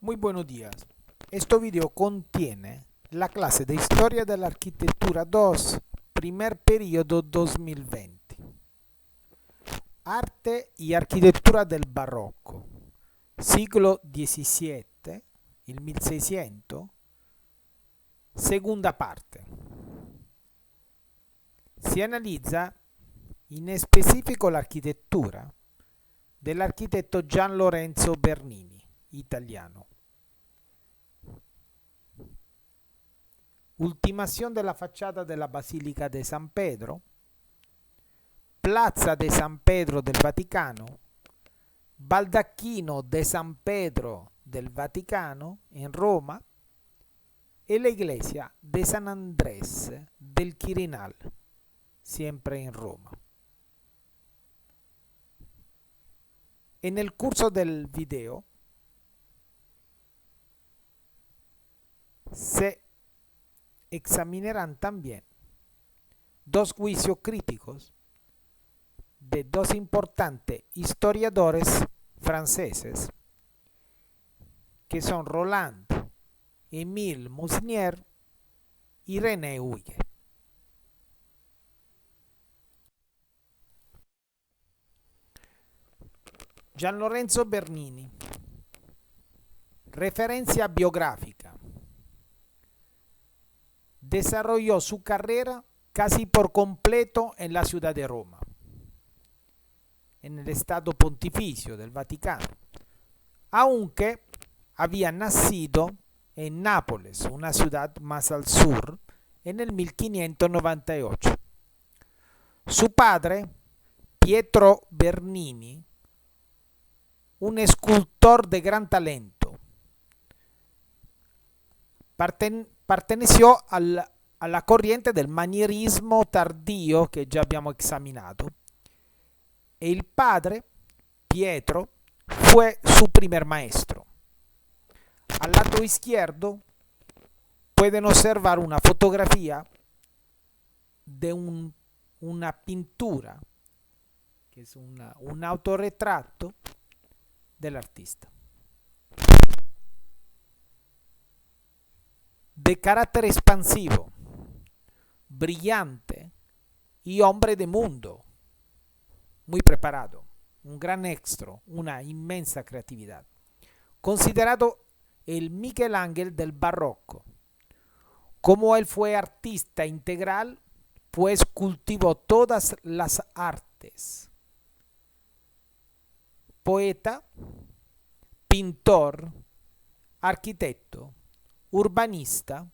Muy buenos días. Este video contiene la clase de Historia de la Arquitectura 2, primer periodo 2020. Arte y arquitectura del barroco, siglo XVII, il 1600, segunda parte. Si analizza in specifico l'architettura dell'architetto Gian Lorenzo Bernini, italiano. Ultimación de la fachada de la Basílica de San Pedro, Plaza de San Pedro del Vaticano, Baldacchino de San Pedro del Vaticano en Roma e la iglesia de San Andrés del Quirinal, siempre en Roma. En el curso del video se examinarán también dos juicios críticos de dos importantes historiadores franceses que son Roland Émile Meusnier y René Houillet. Gian Lorenzo Bernini. Referencia biográfica. Desarrolló su carrera casi por completo en la ciudad de Roma, en el Estado Pontificio del Vaticano, aunque había nacido en Nápoles, una ciudad más al sur, en el 1598. Su padre, Pietro Bernini, un escultor de gran talento, perteneció a la corriente del manierismo tardío que ya habíamos examinado. El padre, Pietro, fue su primer maestro. Al lado izquierdo pueden observar una fotografía de una pintura, que es un autorretrato del artista. De carácter expansivo, brillante y hombre de mundo, muy preparado, un gran extra, una inmensa creatividad. Considerado el Miguel Ángel del barroco. Como él fue artista integral, pues cultivó todas las artes. Poeta, pintor, arquitecto, urbanista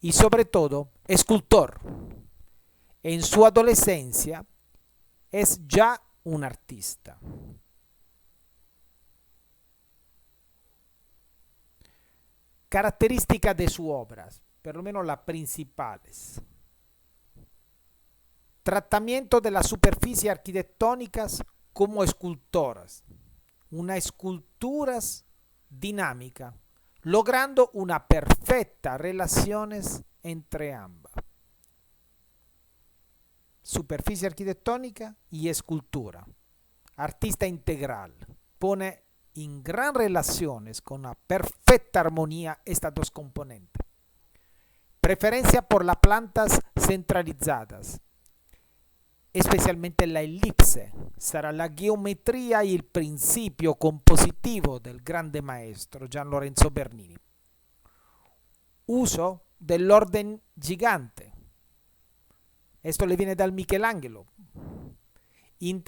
y sobre todo escultor. En su adolescencia es ya un artista. Características de sus obras, por lo menos las principales. Tratamiento de las superficies arquitectónicas como escultoras. Una escultura dinámica, logrando una perfecta relación entre ambas. Superficie arquitectónica y escultura. Artista integral. Pone en gran relaciones con una perfecta armonía estas dos componentes. Preferencia por las plantas centralizadas, especialmente la elipse. Sarà la geometría y el principio compositivo del grande maestro Gian Lorenzo Bernini. Uso del orden gigante. Esto le viene dal Michelangelo.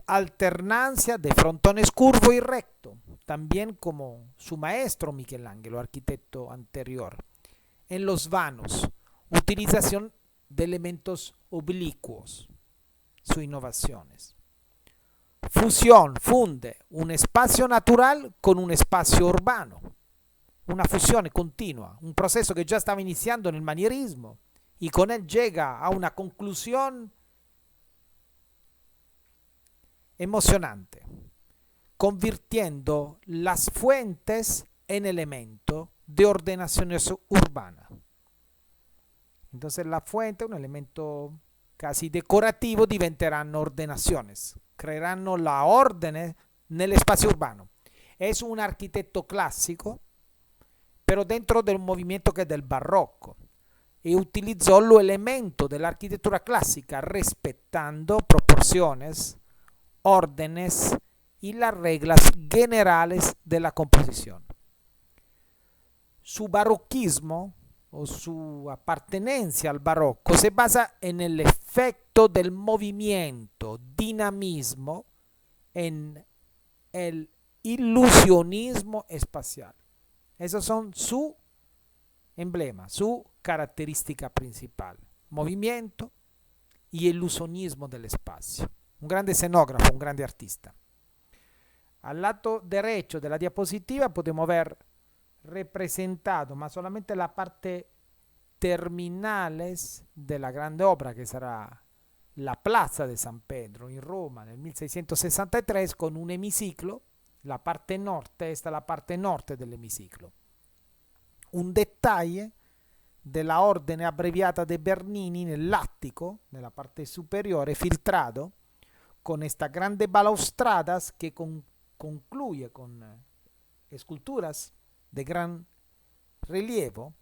Alternancia de frontones curvo y recto, también como su maestro Michelangelo, arquitecto anterior. En los vanos, utilización de elementos oblicuos, sus innovaciones. Fusión, funde un espacio natural con un espacio urbano, una fusión continua, un proceso que ya estaba iniciando en el manierismo y con él llega a una conclusión emocionante, convirtiendo las fuentes en elementos de ordenación urbana. Entonces la fuente, un elemento casi decorativo, diventeranno ordenaciones, creeranno la orden nell'espazio urbano. Es un arquitecto clásico, pero dentro de un movimiento que es del barroco, y utilizó los elementos de la arquitectura clásica respetando proporciones, órdenes y las reglas generales de la composición. Su barroquismo o su apartenencia al barroco se basa en el efecto del movimiento, dinamismo, en el ilusionismo espacial. Esos son su emblema, su característica principal, movimiento y ilusionismo del espacio. Un grande escenógrafo, un grande artista. Al lado derecho de la diapositiva podemos ver representado, ma solamente la parte terminales de la grande obra que sarà la Plaza de San Pedro in Roma nel 1663 con un emiciclo, la parte norte, esta è la parte norte dell'emiciclo. Un dettaglio della ordine abbreviata de Bernini nell'attico, nella parte superiore, filtrato, con questa grande balaustradas che concluye con esculturas de gran rilievo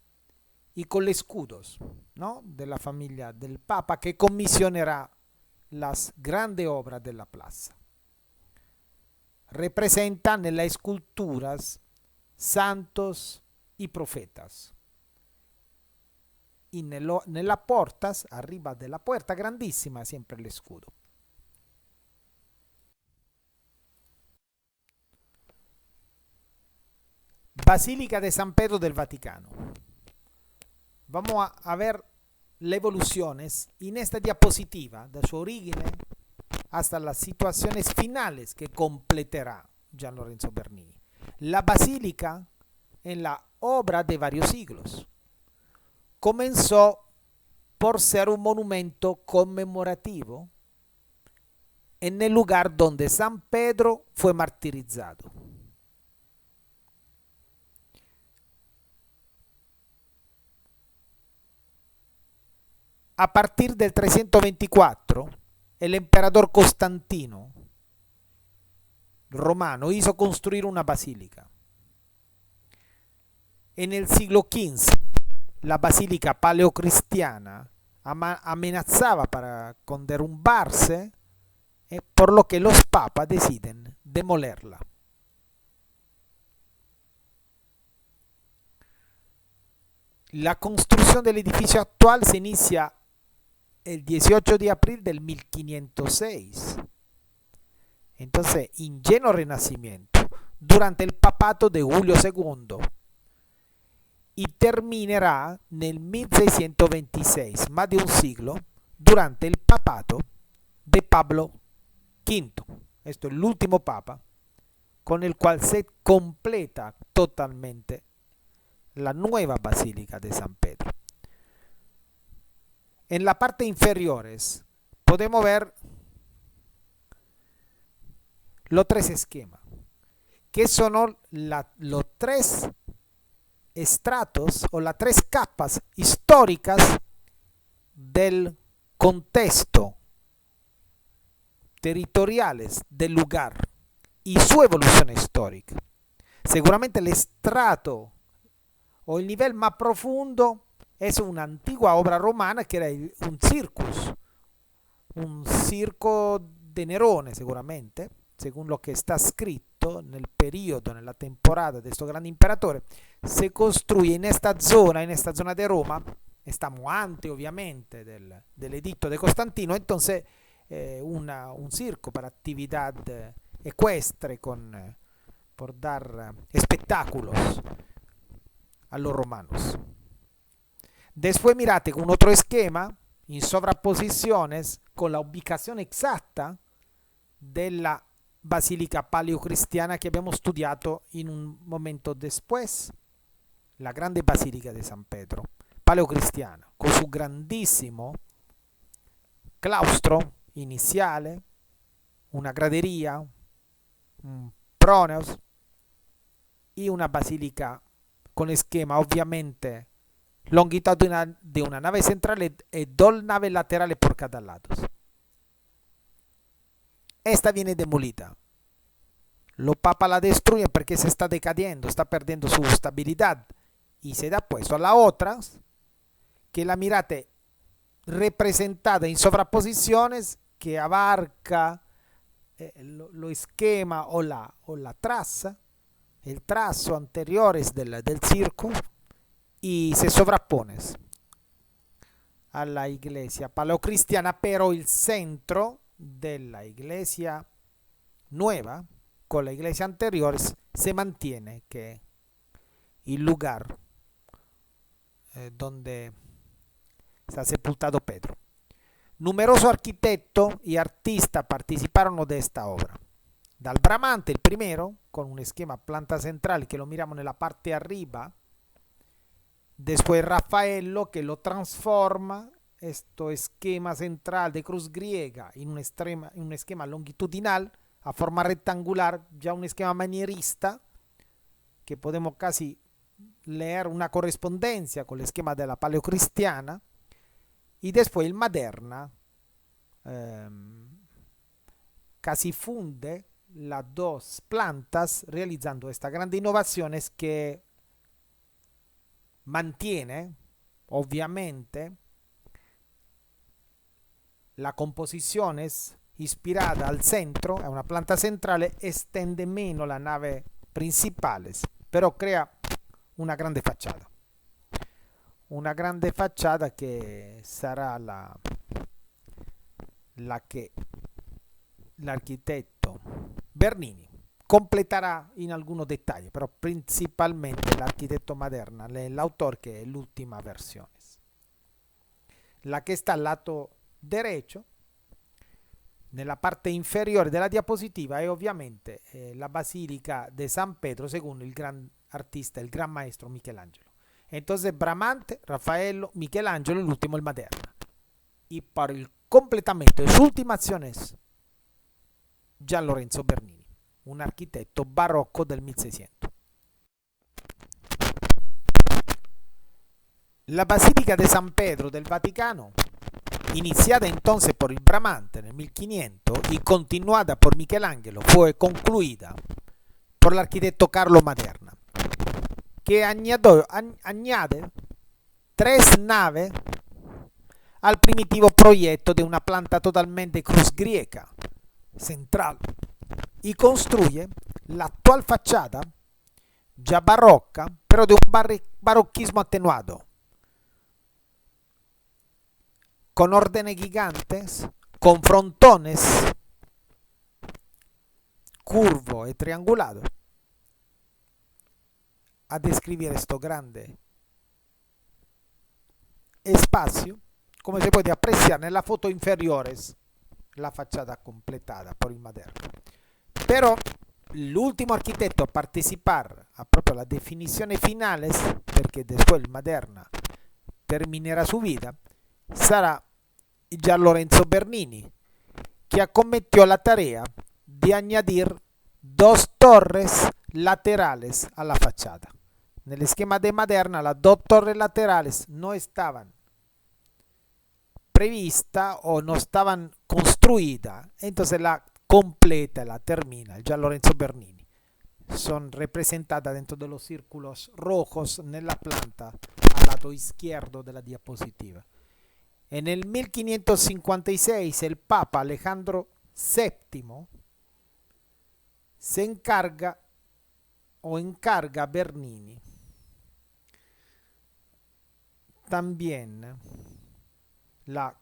y con los escudos, ¿no?, de la familia del Papa que comisionerá las grandes obras de la plaza. Representa nelle esculturas santos y profetas. Y nella portas, arriba de la puerta grandísima, siempre el escudo. Basílica de San Pedro del Vaticano. Vamos a ver las evoluciones en esta diapositiva, de su origen hasta las situaciones finales que completará Gian Lorenzo Bernini. La basílica en la obra de varios siglos. Comenzó por ser un monumento conmemorativo en el lugar donde San Pedro fue martirizado. A partir del 324, el emperador Constantino romano hizo construir una basílica. En el siglo XV, la basílica paleocristiana amenazaba con derrumbarse, por lo que los papas deciden demolerla. La construcción del edificio actual se inicia el 18 de abril del 1506. Entonces, en lleno renacimiento, durante el papato de Julio II, y terminará nel 1626, más de un siglo, durante el papato de Pablo V. Esto es el último papa con el cual se completa totalmente la nueva Basílica de San Pedro. En la parte inferiores podemos ver los tres esquemas, que son los tres estratos o las tres capas históricas del contexto territoriales del lugar y su evolución histórica. Seguramente el estrato o el nivel más profundo es una antigua obra romana que era un circus, un circo de Nerone seguramente, según lo que está escrito en el periodo, en la temporada de estos grandes imperadores, se construye en esta zona de Roma, estamos antes obviamente del edicto de Constantino, entonces un circo para actividad ecuestre por dar espectáculos a los romanos. Después mirate con otro esquema en sobreposiciones con la ubicación exacta de la basílica paleocristiana que abbiamo studiato in un momento después, la grande basílica de San Pedro, paleocristiana, con su grandissimo claustro iniziale, una gradería, un proneus y una basílica con esquema ovviamente longitudinal de una nave centrale e dos naves laterali por cada lado. Esta viene demolida. Los papas la destruyen porque se está decayendo, está perdiendo su estabilidad y se da puesto a la otra, que la mirate representada en sobreposiciones que abarca lo esquema o la traza, el trazo anteriores del círculo y se sovrappones a la iglesia paleocristiana, pero el centro de la iglesia nueva con la iglesia anterior se mantiene, que el lugar donde está sepultado Pedro. Numerosos arquitectos y artistas participaron de esta obra. Dal Bramante, el primero, con un esquema planta central que lo miramos en la parte de arriba. Después Raffaello, que lo transforma, este esquema central de cruz griega, en un esquema longitudinal, a forma rectangular, ya un esquema manierista, que podemos casi leer una correspondencia con el esquema de la paleocristiana. Y después el Maderna casi funde las dos plantas, realizando esta grande innovación que mantiene, obviamente, la composición es inspirada al centro, è una planta centrale, estende meno la nave principale, però crea una grande facciata. Una grande facciata che sarà la che l'architetto Bernini completará in alcuni dettagli, però principalmente l'architetto Maderna, l'autore che è l'ultima versione. La che sta al lato derecho, nella parte inferiore della diapositiva, è ovviamente la Basilica de San Pedro, secondo il gran artista, il gran maestro Michelangelo. Entonces Bramante, Raffaello, Michelangelo y el último el Maderna. Y para el completamiento de su última acción es Gian Lorenzo Bernini, un arquitecto barroco del 1600. La Basílica de San Pedro del Vaticano, iniciada entonces por el Bramante en el 1500 y continuada por Michelangelo, fue concluida por el arquitecto Carlo Maderna, que añade 3 naves al primitivo proyecto de una planta totalmente cruz griega central y construye la actual fachada ya barroca, pero de un barroquismo atenuado, con órdenes gigantes, con frontones curvo y triangulado, a describir esto grande espacio, como se puede apreciar en la foto inferiores, la fachada completada por el Maderna. Pero el último arquitecto a participar a proprio las definiciones finales, porque después el Maderna terminará su vida, sarà Gian Lorenzo Bernini, que acometió la tarea de añadir 2 torres laterales a la fachada. En el esquema de Maderna, las 2 torres laterales no estaban previstas o no estaban construidas, entonces la completa, la termina el Gian Lorenzo Bernini. Son representadas dentro de los círculos rojos en la planta al lado izquierdo de la diapositiva. En el 1556 el Papa Alejandro VII se encarga a Bernini también la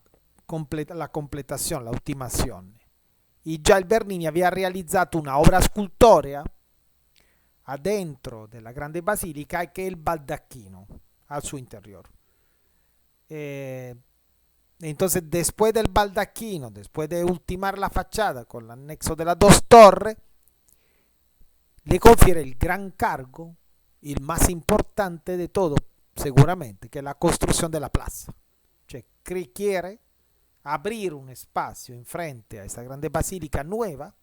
completación, la ultimación. Y ya el Bernini había realizado una obra escultórea adentro de la grande basílica, que es el baldacchino al su interior. Entonces, después del baldacchino, después de ultimar la fachada con el anexo de las 2 torres, le confiere el gran cargo, el más importante de todo, seguramente, que es la construcción de la plaza. Cioè, quiere abrir un espacio enfrente a esa grande basílica nueva,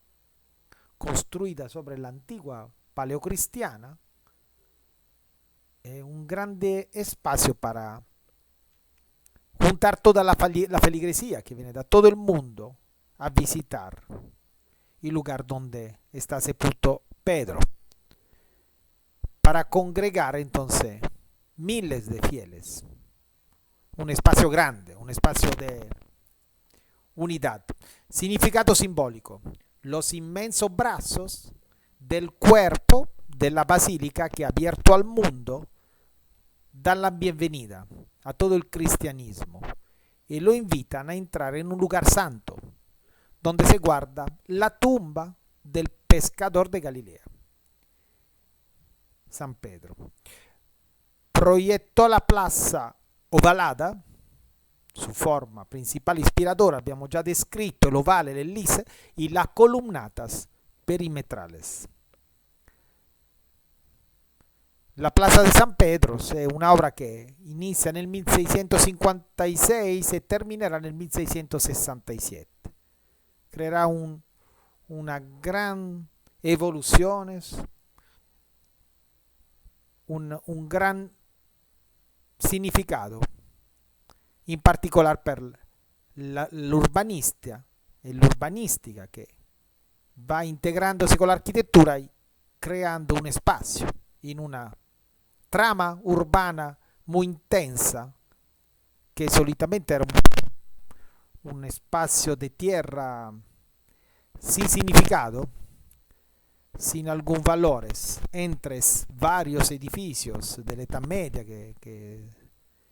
construida sobre la antigua paleocristiana, un grande espacio para juntar toda la feligresía que viene de todo el mundo a visitar el lugar donde está sepulto Pedro, para congregar entonces miles de fieles. Un espacio grande, un espacio de unidad. Significado simbólico: los inmensos brazos del cuerpo de la basílica que abierto al mundo dan la bienvenida a todo el cristianismo y lo invitan a entrar en un lugar santo, donde se guarda la tumba del pescador de Galilea, San Pedro. Proyectó la plaza ovalada, su forma principal inspiradora, abbiamo già descritto l'ovale, l'ellisse, y las columnatas perimetrales. La Plaza de San Pedro è una obra che inizia nel 1656 e terminerà nel 1667. Creerà una gran evoluzione, un gran significato, in particolare per l'urbanistica e l'urbanistica che va integrandosi con l'architettura, creando un spazio in una trama urbana muy intensa, que solitamente era un espacio de tierra sin significado, sin algún valores, entre varios edificios de la Edad Media que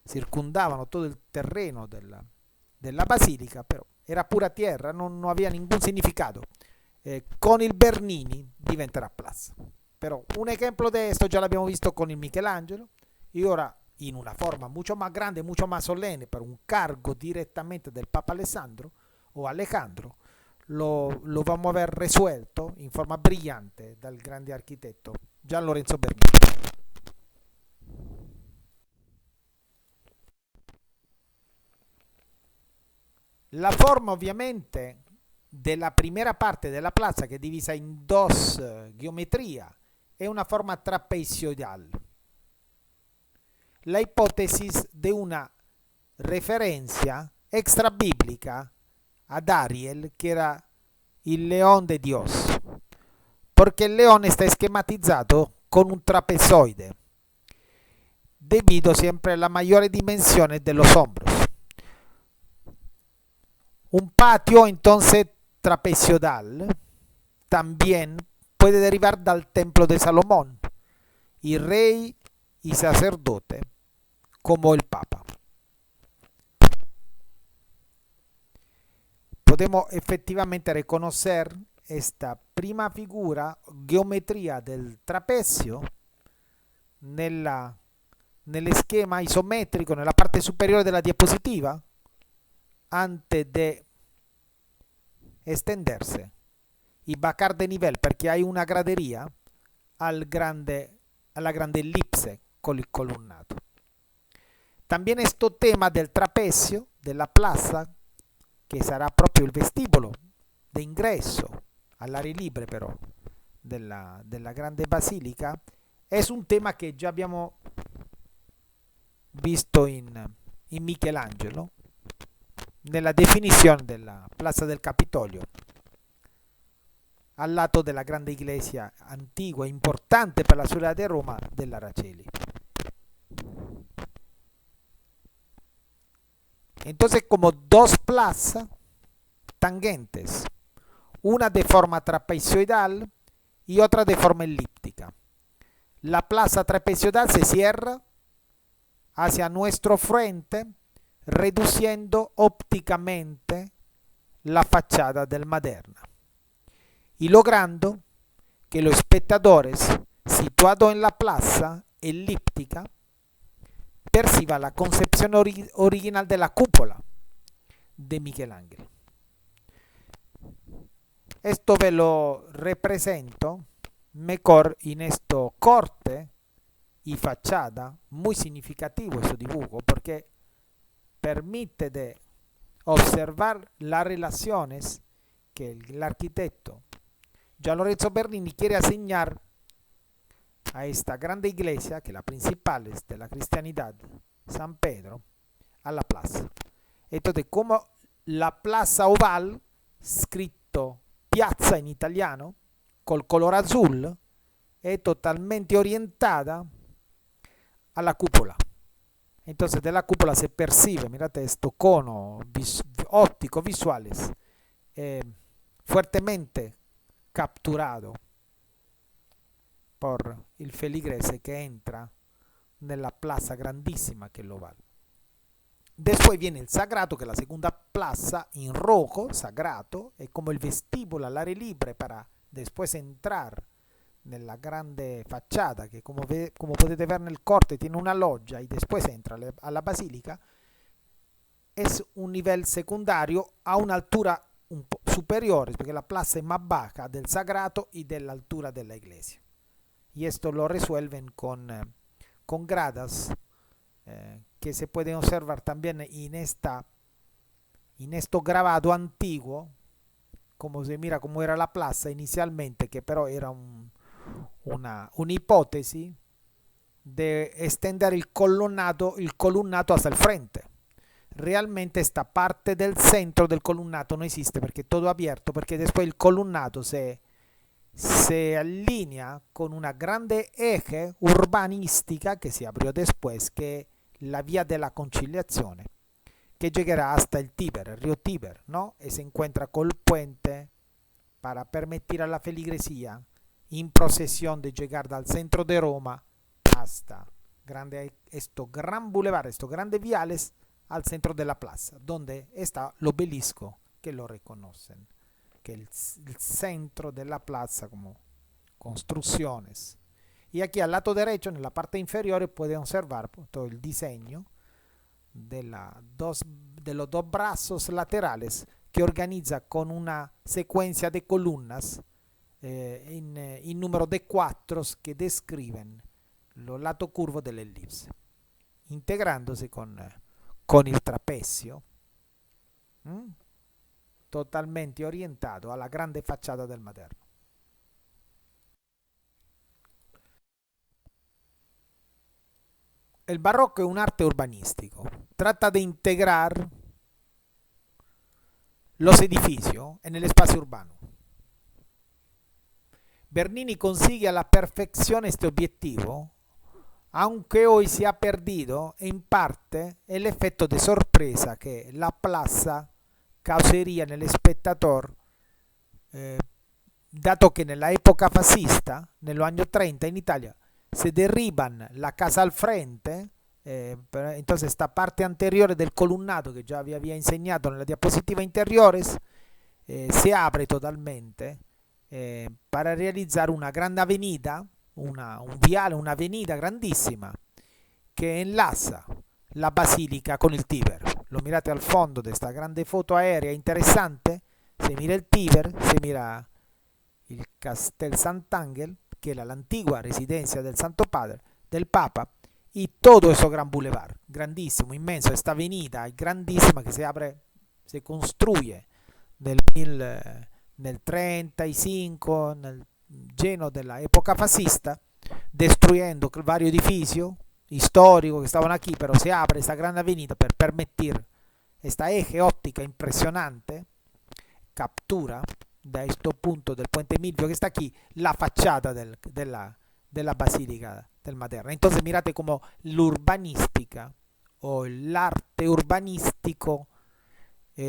circundavano todo el terreno de la basílica, pero era pura tierra, no había ningún significado. Con il Bernini diventerà plaza. Pero un ejemplo de esto ya lo habíamos visto con el Michelangelo, y ahora en una forma mucho más grande, mucho más solemne, per un cargo directamente del Papa Alessandro o Alejandro, lo vamos a ver resuelto in forma brillante dal grande architetto Gian Lorenzo Bernini. La forma ovviamente della primera parte della plaza, che è divisa in dos geometría, è una forma trapezoidal. La hipótesis de una referencia extra bíblica a Ariel, que era el león de Dios, porque el león está esquematizado con un trapezoide, debido siempre a las mayores dimensiones de los hombros. Un patio entonces trapezoidal también puede derivar del templo de Salomón, y rey y sacerdote como el Papa. Podemos efectivamente reconocer esta prima figura, geometría del trapecio, nell'schema isometrico nella parte superiore della diapositiva, antes de extenderse y bajar de nivel, perché hay una gradería alla grande ellipse con il colonnato. También este tema del trapecio de la plaza, que será proprio il vestibolo de ingreso all'aria libre però della grande basilica, es un tema che già abbiamo visto in Michelangelo, nella definizione della Plaza del Capitolio, al lato della grande iglesia antigua, importante per la ciudad de Roma, dell'Araceli. Entonces, como dos plazas tangentes, una de forma trapezoidal y otra de forma elíptica. La plaza trapezoidal se cierra hacia nuestro frente, reduciendo ópticamente la fachada del Maderna y logrando que los espectadores situados en la plaza elíptica perciba la concepción original de la cúpula de Michelangelo. Esto ve lo represento mejor en este corte y fachada, muy significativo este dibujo, porque permite de observar las relaciones que el arquitecto Gian Lorenzo Bernini quiere asignar a esta grande iglesia, que es la principal de la cristianidad, San Pedro, a la plaza. Entonces, como la plaza oval, scritto piazza in italiano, col color azul, è totalmente orientada a la cúpula. Entonces de la cúpula se percibe, mirate esto cono óptico visuales fuertemente capturado por el feligrese que entra nella plaza grandísima que lo vale. Después viene el Sagrato, que es la segunda plaza en rojo, Sagrato, es como el vestíbulo al aire libre para después entrar nella grande facciata che come potete ver nel corte tiene una loggia y después entra a la basílica. Es un nivel secundario a una altura un po' superiore perché la plaza es más baja del Sagrato y de la altura de la iglesia. Y esto lo resuelven con gradas que se pueden observar también en esto grabado antiguo, como se mira cómo era la plaza inicialmente, que pero era una hipótesis de extender el colunnato hasta el frente. Realmente esta parte del centro del colunnato no existe porque es todo abierto, porque después el colunnato se alinea con una grande eje urbanística que se abrió después, que la vía de la conciliación, que llegará hasta el Tíber, el río Tíber, ¿no? Y se encuentra con el puente para permitir a la feligresía en procesión de llegar del centro de Roma hasta estos gran bulevar, estos grandes viales al centro de la plaza, donde está el obelisco que lo reconocen, que es el centro de la plaza como construcciones. Y aquí al lado derecho, en la parte inferior, pueden observar todo el diseño de los dos brazos laterales que organiza con una secuencia de columnas en número de cuatro que describen lo lato curvo dell'ellipse, integrándose con il trapecio, totalmente orientado a la grande facciata del Maderno. El barroco es un arte urbanístico. Trata de integrar los edificios en el espacio urbano. Bernini consigue a la perfección este objetivo, aunque hoy se ha perdido en parte el efecto de sorpresa que la plaza causaría en el espectador, dato que en la época fascista, en los años 30 en Italia, se derriban la casa al frente, entonces esta parte anterior del colunnato que ya había enseñado en la diapositiva anteriores se abre totalmente para realizar una gran avenida, un viale, una avenida grandísima que enlaza la basílica con el Tíber. Lo mirate al fondo de esta grande foto aérea interesante, se mira el Tíber, se mira il Castel Sant'Angelo, que era la antigua residencia del Santo Padre, del Papa, y todo eso gran boulevard, grandísimo, inmenso, esta avenida grandísima que se abre, se construye nel 35, lleno de la época fascista, destruyendo varios edificios históricos que estaban aquí, pero se abre esta gran avenida para permitir esta eje óptica impresionante, captura da questo punto del puente Milvio que está aquí la fachada de la basílica del Maderna. Entonces mirate como l'urbanistica o l'arte urbanístico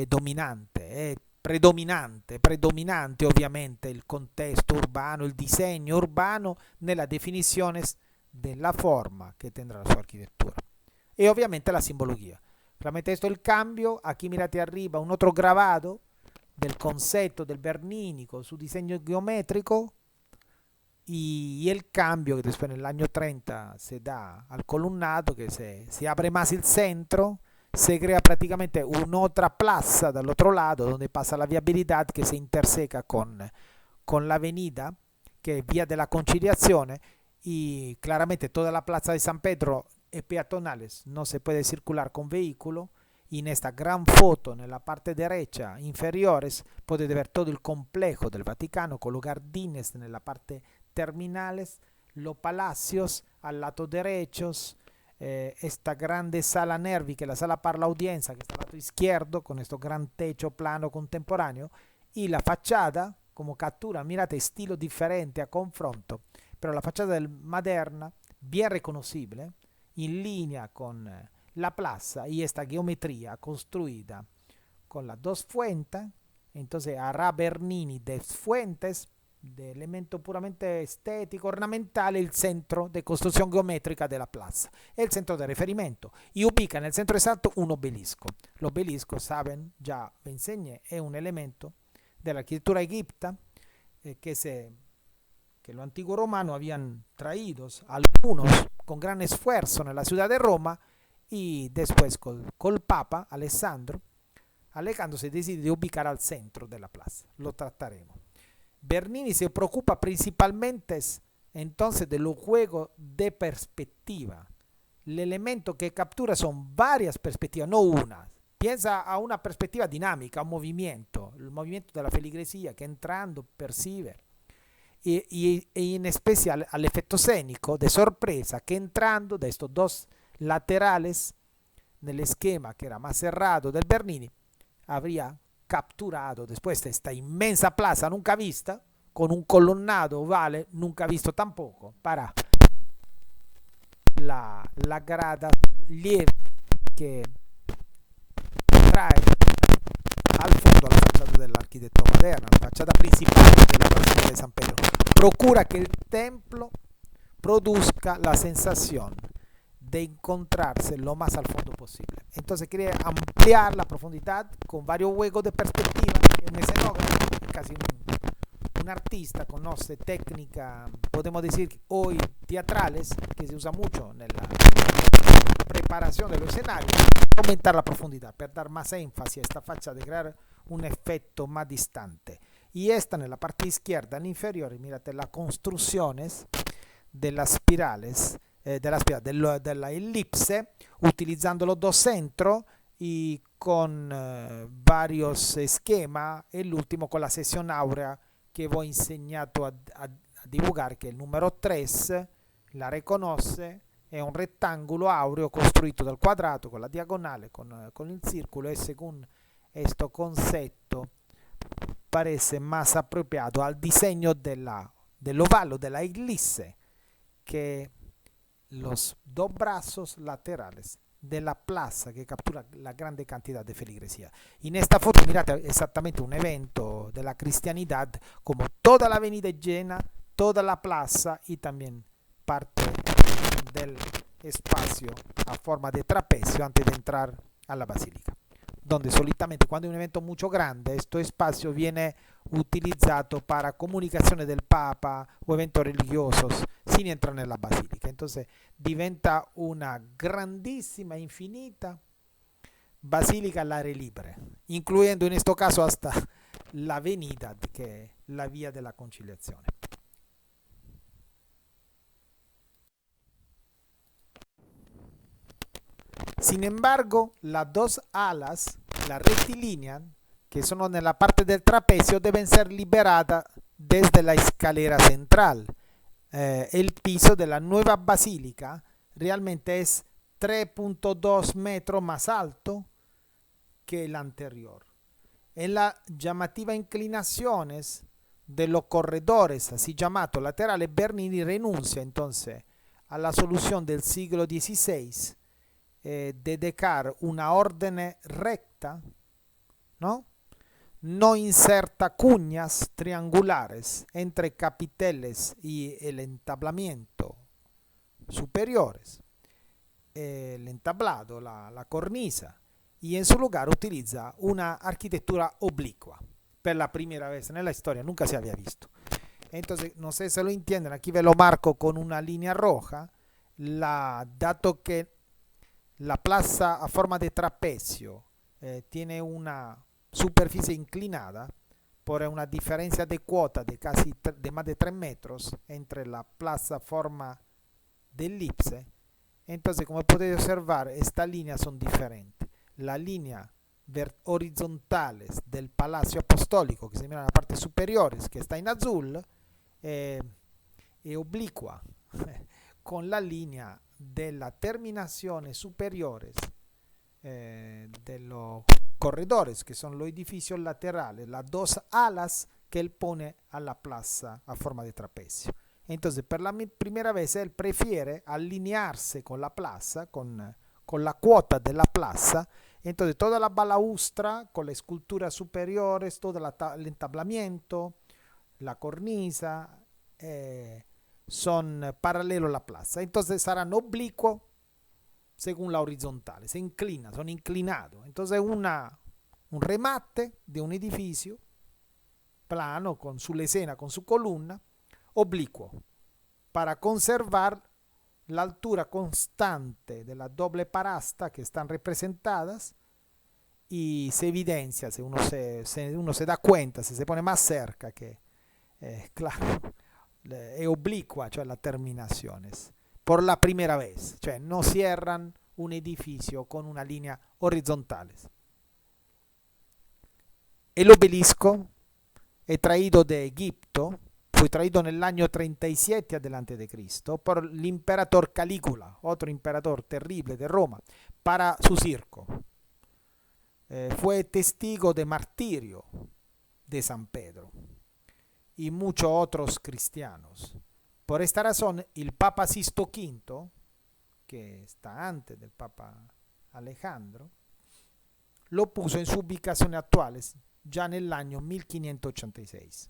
dominante, predominante ovviamente il contesto urbano, il disegno urbano nella definizione della forma che tendrá la sua architettura. E ovviamente la simbología. Claramente esto el cambio, aquí mirate arriba un otro grabado del concepto del Bernini con su diseño geométrico y el cambio que después en el año 30 se da al colunnato, que se abre más el centro, se crea prácticamente un'altra plaza del otro lado donde pasa la viabilidad que se interseca con la avenida que es Vía de la Conciliazione, y claramente toda la plaza de San Pedro es peatonales, no se puede circular con vehículo. Y en esta gran foto, en la parte derecha inferiores, potete ver todo el complejo del Vaticano con los jardines en la parte terminales, los palacios al lado derechos, esta grande sala Nervi, que es la sala para la audiencia, que está al lado izquierdo, con este gran techo plano contemporáneo, y la fachada como captura, mirate, estilo diferente a confronto, pero la fachada del Maderna, bien reconocible, en línea con la plaza y esta geometría construida con las dos fuentes. Entonces hará Bernini de fuentes, de elemento puramente estético, ornamental, el centro de construcción geométrica de la plaza, el centro de referimiento, y ubica en el centro exacto un obelisco. El obelisco, saben, ya me enseñé, es un elemento de la arquitectura egipcia que los antiguos romanos habían traído, algunos con gran esfuerzo en la ciudad de Roma, y después col Papa Alejandro se decide ubicar al centro de la plaza. Lo trataremos. Bernini se preocupa principalmente entonces de los juegos de perspectiva. El elemento que captura son varias perspectivas, no una. Piensa a una perspectiva dinámica, un movimiento, el movimiento de la feligresía que entrando percibe. Y en especial al efecto escénico de sorpresa que entrando de estos dos laterales del esquema que era más cerrado del Bernini, habría capturado después de esta inmensa plaza nunca vista, con un colonnado ovale nunca visto tampoco, para la grada lieve que trae al fondo la fachada dell'architetto moderno, la fachada principale della Basílica de San Pedro. Procura que el templo produzca la sensación de encontrarse lo más al fondo posible. Entonces quiere ampliar la profundidad con varios juegos de perspectiva. Un escenógrafo, casi un artista, conoce técnica, podemos decir hoy teatrales, que se usa mucho en la preparación de los escenarios, aumentar la profundidad, per dar más énfasis a esta fachada, de crear un efecto más distante. Y esta en la parte izquierda, en inferior, mírate las construcciones de las spirales, de la elipse, utilizando los dos centros y con varios esquemas, el último con la sección áurea que voy enseñado a dibujar, que el número 3 la reconoce, è un rettangolo aureo costruito dal quadrato con la diagonale, con il circolo, e según questo concetto parece más apropiado al diseño del ovalo, de la elipse, que los dos brazos laterales de la plaza que captura la grande cantidad de feligresía. En esta foto mirate exactamente un evento de la cristianidad, como toda la avenida llena, toda la plaza y también parte del espacio a forma de trapecio antes de entrar a la basílica, donde solitamente cuando hay un evento mucho grande, este espacio viene utilizado para comunicaciones del Papa o eventos religiosos sin entrar en la basílica. Entonces diventa una grandísima, infinita basílica al aire libre, incluyendo en este caso hasta la avenida, que es la vía de la conciliación. Sin embargo, las dos alas, la rectilínea, que son en la parte del trapecio, deben ser liberadas desde la escalera central. El piso de la nueva basílica realmente es 3.2 metros más alto que el anterior. En las llamativas inclinaciones de los corredores, así llamados laterales, Bernini renuncia entonces a la solución del siglo XVI de dejar una orden recta, ¿no? No inserta cuñas triangulares entre capiteles y el entablamiento superiores, el entablado, la cornisa, y en su lugar utiliza una arquitectura oblicua. Per la primera vez en la historia, nunca se había visto. Entonces, no sé si lo entienden, aquí ve lo marco con una línea roja, dato que la plaza a forma de trapecio tiene una superficie inclinada por una diferencia de cuota de más de 3 metros entre la plaza a forma de elipse. Entonces, como podéis observar, estas líneas son diferentes. La línea horizontales del Palacio Apostólico, que se mira en la parte superior, que está en azul, es oblicua con la línea de las terminaciones superiores de los corredores, que son los edificios laterales, las dos alas que él pone a la plaza a forma de trapecio. Entonces, per la primera vez él prefiere alinearse con la plaza, con la cuota de la plaza. Entonces, toda la balaustra con la escultura superiores, todo el entablamiento, la cornisa, son paralelo a la plaza. Entonces, serán oblicuos según la horizontal, se inclina, son inclinados. Entonces, un remate de un edificio plano, con su lesena, con su columna, oblicuo, para conservar la altura constante de la doble parasta que están representadas, y se evidencia, si uno se da cuenta, si se pone más cerca, que claro, es oblicua, cioè las terminaciones, por la primera vez, cioè no cierran un edificio con una línea horizontales. El obelisco è traído de Egipto, fue traído en el año 37 adelante de Cristo por el emperador Calígula, otro emperador terrible de Roma, para su circo. Fue testigo de martirio de San Pedro y muchos otros cristianos. Por esta razón, el Papa Sisto V, que está antes del Papa Alejandro, lo puso en su ubicación actual ya en el año 1586.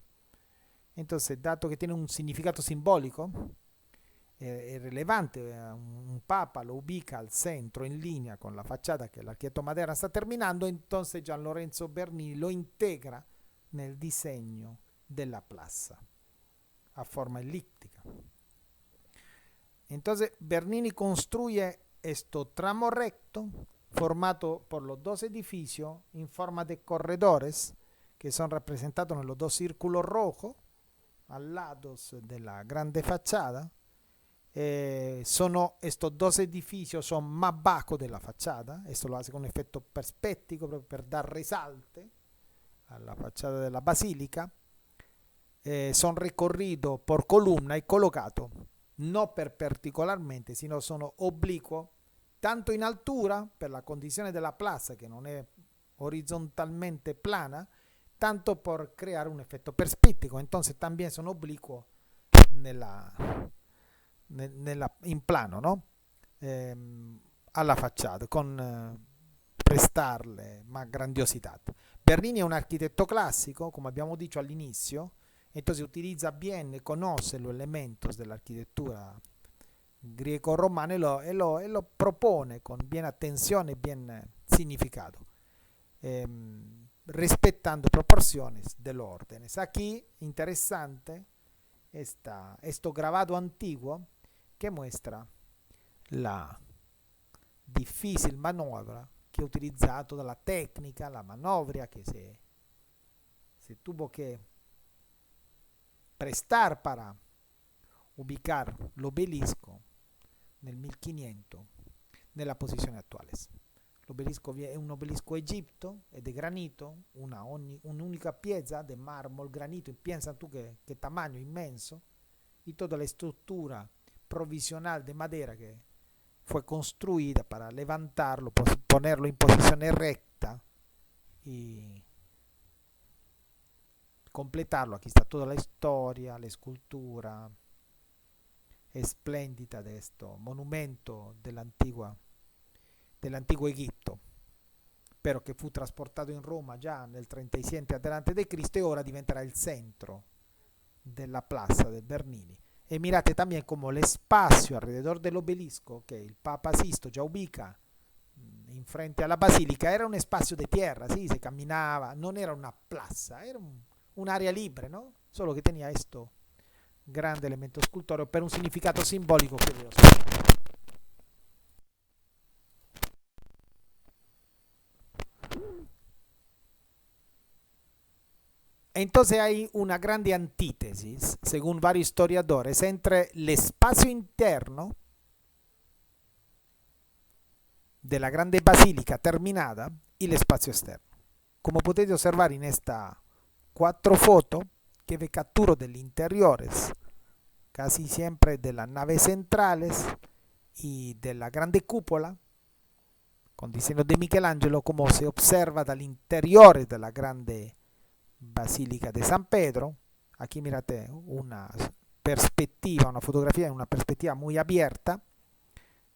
Entonces, dato que tiene un significado simbólico, es relevante, un papa lo ubica al centro en línea con la fachada que el arquitecto Madera está terminando, entonces Gian Lorenzo Bernini lo integra nel diseño de la plaza a forma elíptica. Entonces Bernini construye este tramo recto formado por los dos edificios en forma de corredores que son representados en los dos círculos rojos al lado de la grande fachada. Estos dos edificios son más bajos de la fachada. Esto lo hace con un efecto perspectivo para dar resalte a la fachada de la basílica. Son recorridos por columna y colocados no perpendicularmente, sino sono oblicuos tanto in altura per la condizione della plaza che non è horizontalmente plana, tanto por crear un efecto perspectivo. Entonces también son oblicuos in plano, ¿no? Alla facciata, con prestarle más grandiosidad. Bernini è un architetto classico, come abbiamo detto all'inizio, entonces utilizza bien, conoce los elementos de la arquitectura greco-romana y lo propone con bien atención y bien significado, respetando proporciones del orden. Aquí, interesante, está esto grabado antiguo que muestra la difícil manovra que ha utilizado, la técnica, la manovra que se tuvo que prestar para ubicar l'obelisco nel 1500 nella posizione attuale. L'obelisco è un obelisco egipto, è di granito, un'unica piezza di marmo, granito, pensa tu che tamaño immenso, y toda la struttura provisional de madera que fue construida para levantarlo, ponerlo en posición recta y completarlo. Aquí está toda la historia, la escultura espléndida de esto monumento dell'antico Egipto, pero que fu trasportato in Roma già nel 37 adelante de Cristo y ora diventerà il centro della plaza de Bernini. E mirate también como el espacio alrededor del obelisco que el Papa Sisto ya ubica in frente alla basilica era un espacio de tierra, sí, se caminaba, non era una plaza, era un'area libre, ¿no? Solo que tenía esto grande elemento scultoreo per un significato simbolico che vi ho spiegato. Entonces hay una grande antítesis, según varios historiadores, entre el espacio interno de la grande basílica terminada y el espacio externo. Como podéis observar en esta 4 fotos que ve capturo de los interiores, casi siempre de las naves centrales y de la grande cúpula, con diseño de Michelangelo, como se observa dal interiore della grande Basílica de San Pedro. Aquí mírate una perspectiva, una fotografía en una perspectiva muy abierta,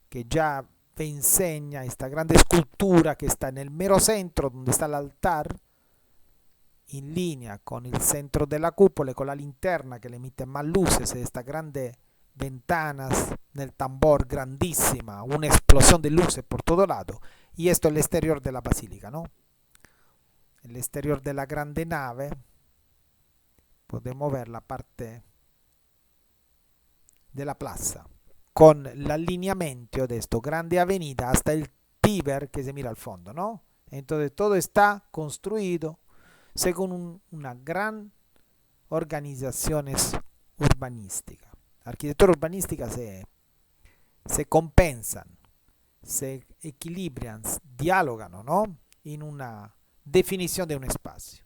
que ya enseña esta grande escultura que está en el mero centro, donde está el altar, in linea con il centro della cupola e con la linterna che le emite más luces, esta grande ventanas nel tambor grandísima, una explosión de luces por todo lado. Y esto es el exterior de la basílica, ¿no? El exterior de la grande nave, podemos ver la parte de la plaza, con el alineamiento de esta grande avenida hasta el Tíber que se mira al fondo, ¿no? Entonces todo está construido según una gran organización urbanística. La arquitectura urbanística se compensan, se equilibran, dialogan, ¿no? En una definición de un espacio.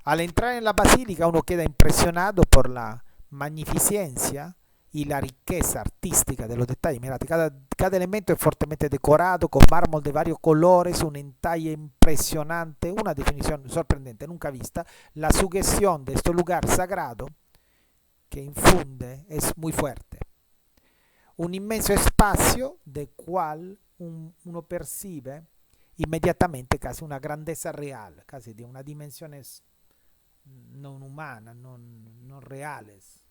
Al entrar en la basílica uno queda impresionado por la magnificencia y la riqueza artística de los detalles. Mirate, cada elemento es fuertemente decorado con mármol de varios colores, un entalle impresionante, una definición sorprendente, nunca vista. La sugestión de este lugar sagrado que infunde es muy fuerte. Un inmenso espacio del cual uno percibe inmediatamente casi una grandeza real, casi de unas dimensiones no humanas, no reales.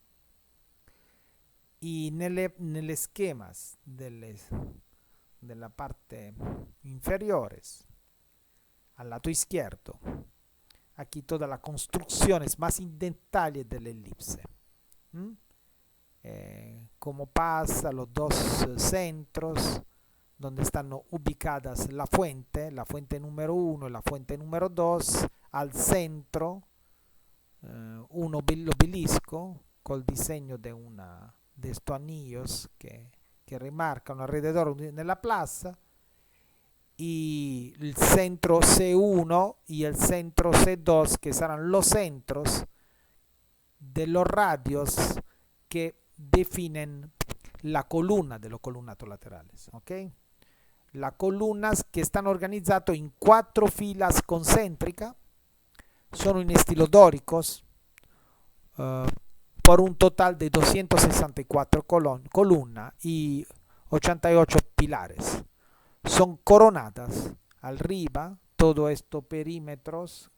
Y nelle esquemas della parte inferiores, al lato izquierdo, aquí todas las construcciones más en detalle de la elipse. Como pasa los dos centros donde están ubicadas la fuente número 1 y la fuente número 2, al centro un obelisco con el diseño de estos anillos que remarcan alrededor de la plaza, y el centro C1 y el centro C2 que serán los centros de los radios que definen la columna de los columnatos laterales, ¿ok? Las columnas que están organizadas en 4 filas concéntricas, son en estilo dóricos, por un total de 264 columnas y 88 pilares. Son coronadas arriba, todos estos perímetros,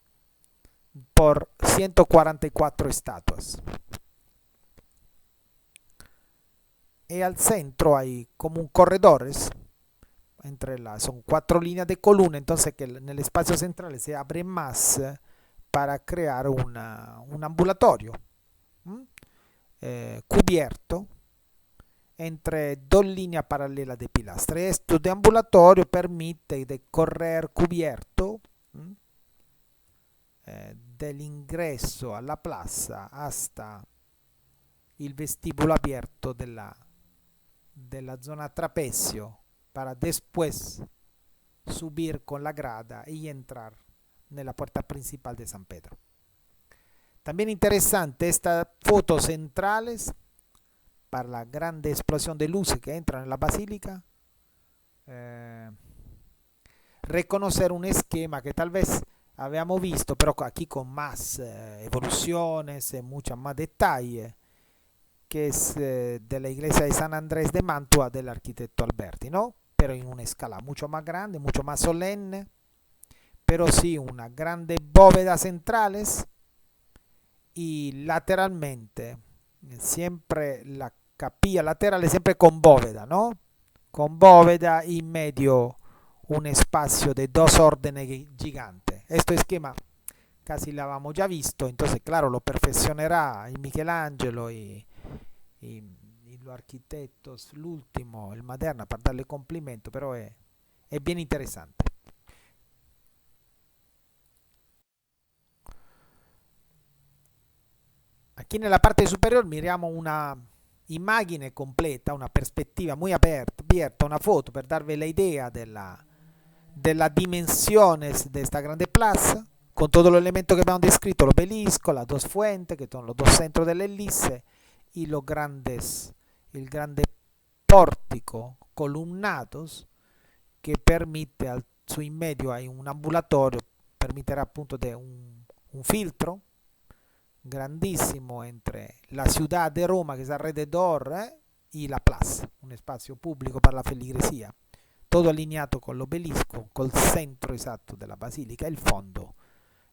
por 144 estatuas. Y al centro hay como un corredores, son 4 líneas de columna, entonces que en el espacio central se abre más para crear un ambulatorio cubierto entre 2 líneas paralelas de pilastras. Esto de ambulatorio permite de correr cubierto del ingreso a la plaza hasta el vestíbulo abierto de la zona trapecio, para después subir con la grada y entrar en la puerta principal de San Pedro. También interesante estas fotos centrales para la grande explosión de luces que entran en la basílica. Reconocer un esquema que tal vez habíamos visto, pero aquí con más evoluciones y muchos más detalles, que es de la iglesia de San Andrés de Mantua del arquitecto Alberti, ¿no? Pero en una escala mucho más grande, mucho más solemne, pero sí una grande bóveda centrales y lateralmente siempre la capilla laterale siempre con bóveda, ¿no? Con bóveda y en medio un espacio de 2 órdenes gigantes. Este esquema casi lo habíamos ya visto, entonces claro lo perfeccionará y Michelangelo y los arquitectos, l'ultimo, el Maderna, para darle complimento, pero es bien interesante. Aquí en la parte superior miramos una imagen completa, una perspectiva muy abierta, una foto per darvi la idea de las dimensiones de esta grande plaza, con todos los elementos que abbiamo descrito, el obelisco, las 2 fuentes, que son los 2 centros de la elipse, y el grande pórtico columnados que permite al su in medio hay un ambulatorio, permitirá appunto de un filtro grandísimo entre la ciudad de Roma que está alrededor y la plaza, un espacio público para la feligresía, todo alineado con l'obelisco, col centro esatto della basilica e il fondo,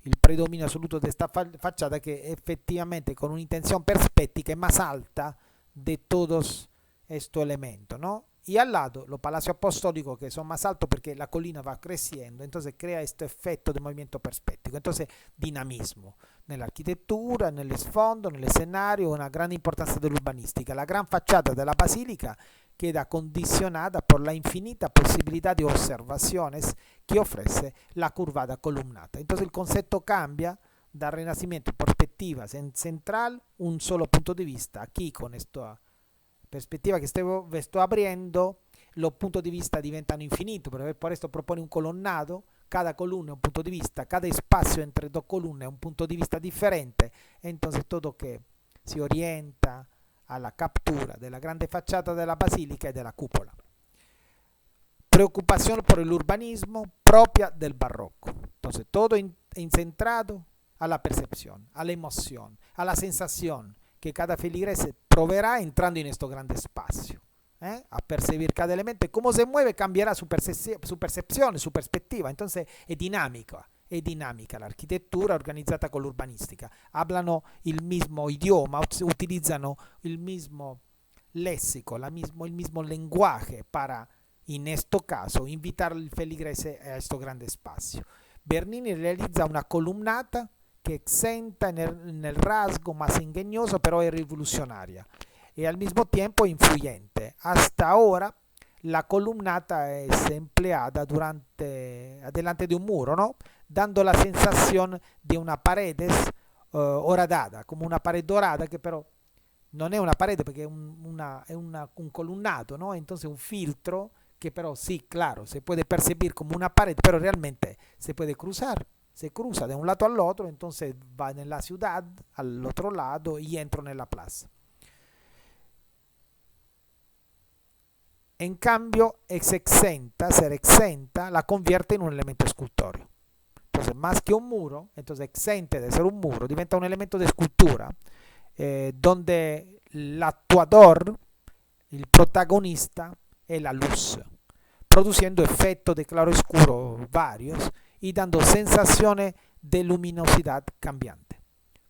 il predominio assoluto de esta fachada que efectivamente con una intención perspectiva es más alta de todos estos elementos, ¿no? Y al lado los palacios apostólicos que son más altos porque la colina va creciendo, entonces crea este efecto de movimiento perspectivo, entonces dinamismo nell'architettura, nel sfondo, nell'escenario, una gran importancia dell'urbanistica. La gran fachada della basilica queda condicionada por la infinita posibilidad de observaciones que ofrece la curvada columnata. Entonces el concepto cambia dal Renacimiento, perspectiva central, un solo punto de vista. Aquí con esta perspectiva que estoy abriendo, los puntos de vista diventano infinitos, por esto propone un colonnado, cada columna es un punto de vista, cada espacio entre dos columnas es un punto de vista diferente, entonces todo que si orienta a la captura de la grande fachada de la basílica y de la cúpula. Preocupación por el urbanismo propia del barroco. Entonces todo incentrado a la percepción, a la emoción, a la sensación que cada feligrese proverá entrando en este grande espacio. A percibir cada elemento y cómo se mueve cambiará su percepción, su perspectiva. Entonces es dinámica la arquitectura organizzata con l'urbanistica. Hablano il mismo idioma, utilizzano il mismo léxico, il mismo lenguaje para, in questo caso, invitar il feligrese a questo grande spazio. Bernini realizza una columnata che exenta nel rasgo más ingenioso, però è rivoluzionaria y al mismo tiempo influyente. Hasta ahora la columnata es empleada delante de un muro, ¿no? Dando la sensación de una pared horadada, como una pared dorada, que pero non è una pared perché è un columnado, ¿no? Entonces un filtro que pero sí, claro, se puede percibir como una pared, pero realmente se puede cruzar. Se cruza de un lado al otro, entonces va en la ciudad, al otro lado y entro en la plaza. En cambio, ser exenta la convierte en un elemento escultorio. Entonces, más que un muro, entonces exente de ser un muro, diventa un elemento de escultura, donde el actuador, el protagonista, es la luz, produciendo efectos de claro oscuro varios y dando sensaciones de luminosidad cambiante.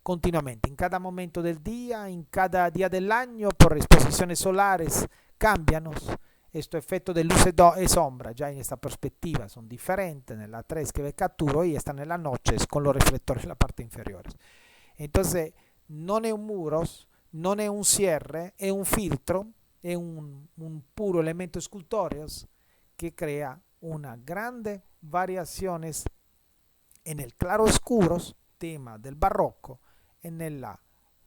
Continuamente, en cada momento del día, en cada día del año, por exposiciones solares, cambian. Estos efectos de luz y sombra ya en esta perspectiva son diferentes. En la 3 que ve capturo y están en la noche con los reflectores en la parte inferior. Entonces, no es un muro, no es un cierre, es un filtro, es un puro elemento escultorio que crea una grande variaciones en el claro oscuro, tema del barroco, en la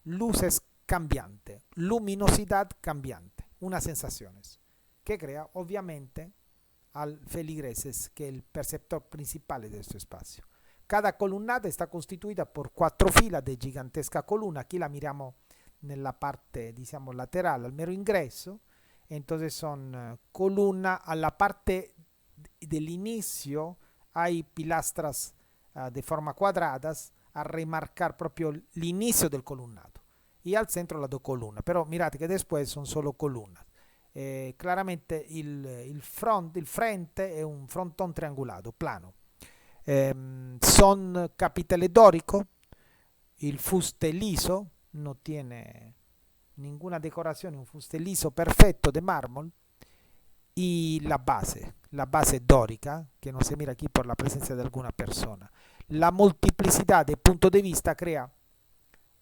luces cambiante, luminosidad cambiante, unas sensaciones que crea obviamente al feligreses que es el perceptor principal de este espacio. Cada columnata está constituida por 4 filas de gigantesca columna. Aquí la miramos en la parte, digamos, lateral al mero ingreso. Entonces son columnas a la parte del inicio, hay pilastras de forma cuadradas a remarcar proprio el inicio del columnado. Y al centro las 2 columnas. Pero mirate que después son solo columnas. Claramente il frente è un frontón triangulato, plano. Son capiteles dóricos, il fuste liso, no tiene ninguna decoración, un fuste liso perfecto de mármol, y la base dórica, que no se mira aquí por la presencia de alguna persona. La multiplicidad de puntos de vista crea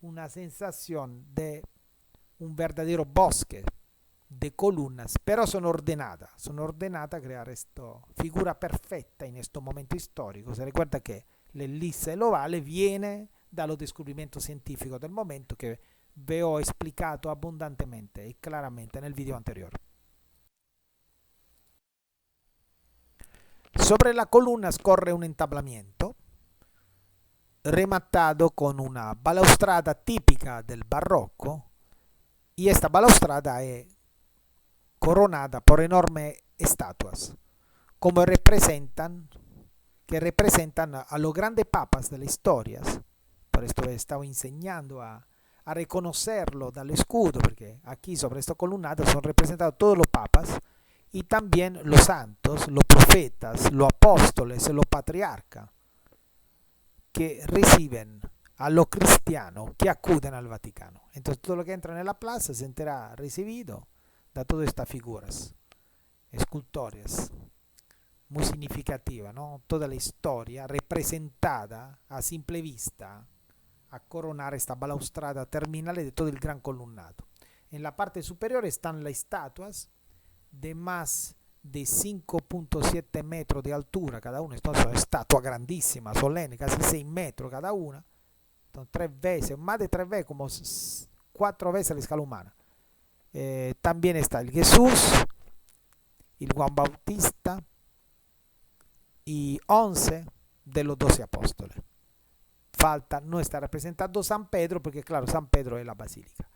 una sensación de un verdadero bosque de columnas, pero son ordenadas a crear esta figura perfecta en este momento histórico. Se recuerda que l'ellisse e l'ovale viene dallo descubrimento científico del momento che vi ho explicato abbondantemente e claramente nel video anterior. Sobre la columna scorre un entablamiento rematado con una balaustrada tipica del barroco, y esta balaustrada è coronada por enormes estatuas, que representan a los grandes papas de las historias. por esto he estado enseñando a reconocerlo del escudo, porque aquí sobre esta columnata son representados todos los papas y también los santos, los profetas, los apóstoles, los patriarcas que reciben a los cristianos que acuden al Vaticano. Entonces todo lo que entra en la plaza se enterá recibido de todas estas figuras escultóricas muy significativa, ¿no? Toda la historia representada a simple vista a coronar esta balaustrada terminal de todo el gran columnado. En la parte superior están las estatuas de más de 5.7 metros de altura cada una. Entonces son estatuas grandísimas, solemnes, casi 6 metros cada una. Entonces 3 veces, más de 3 veces, como 4 veces la escala humana. También está el Jesús, el Juan Bautista y 11 de los 12 apóstoles. Falta, no está representado San Pedro, porque claro, San Pedro es la basílica.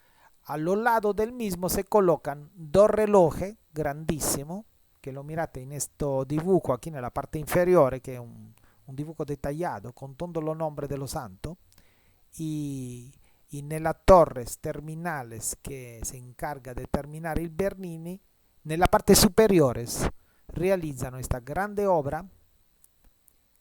A los lados del mismo se colocan 2 relojes grandísimos, que lo mirate en este dibujo aquí en la parte inferior, que es un dibujo detallado con todos los nombres de los santos, y en las torres terminales que se encarga de terminar el Bernini, en la parte superiores realizan esta grande obra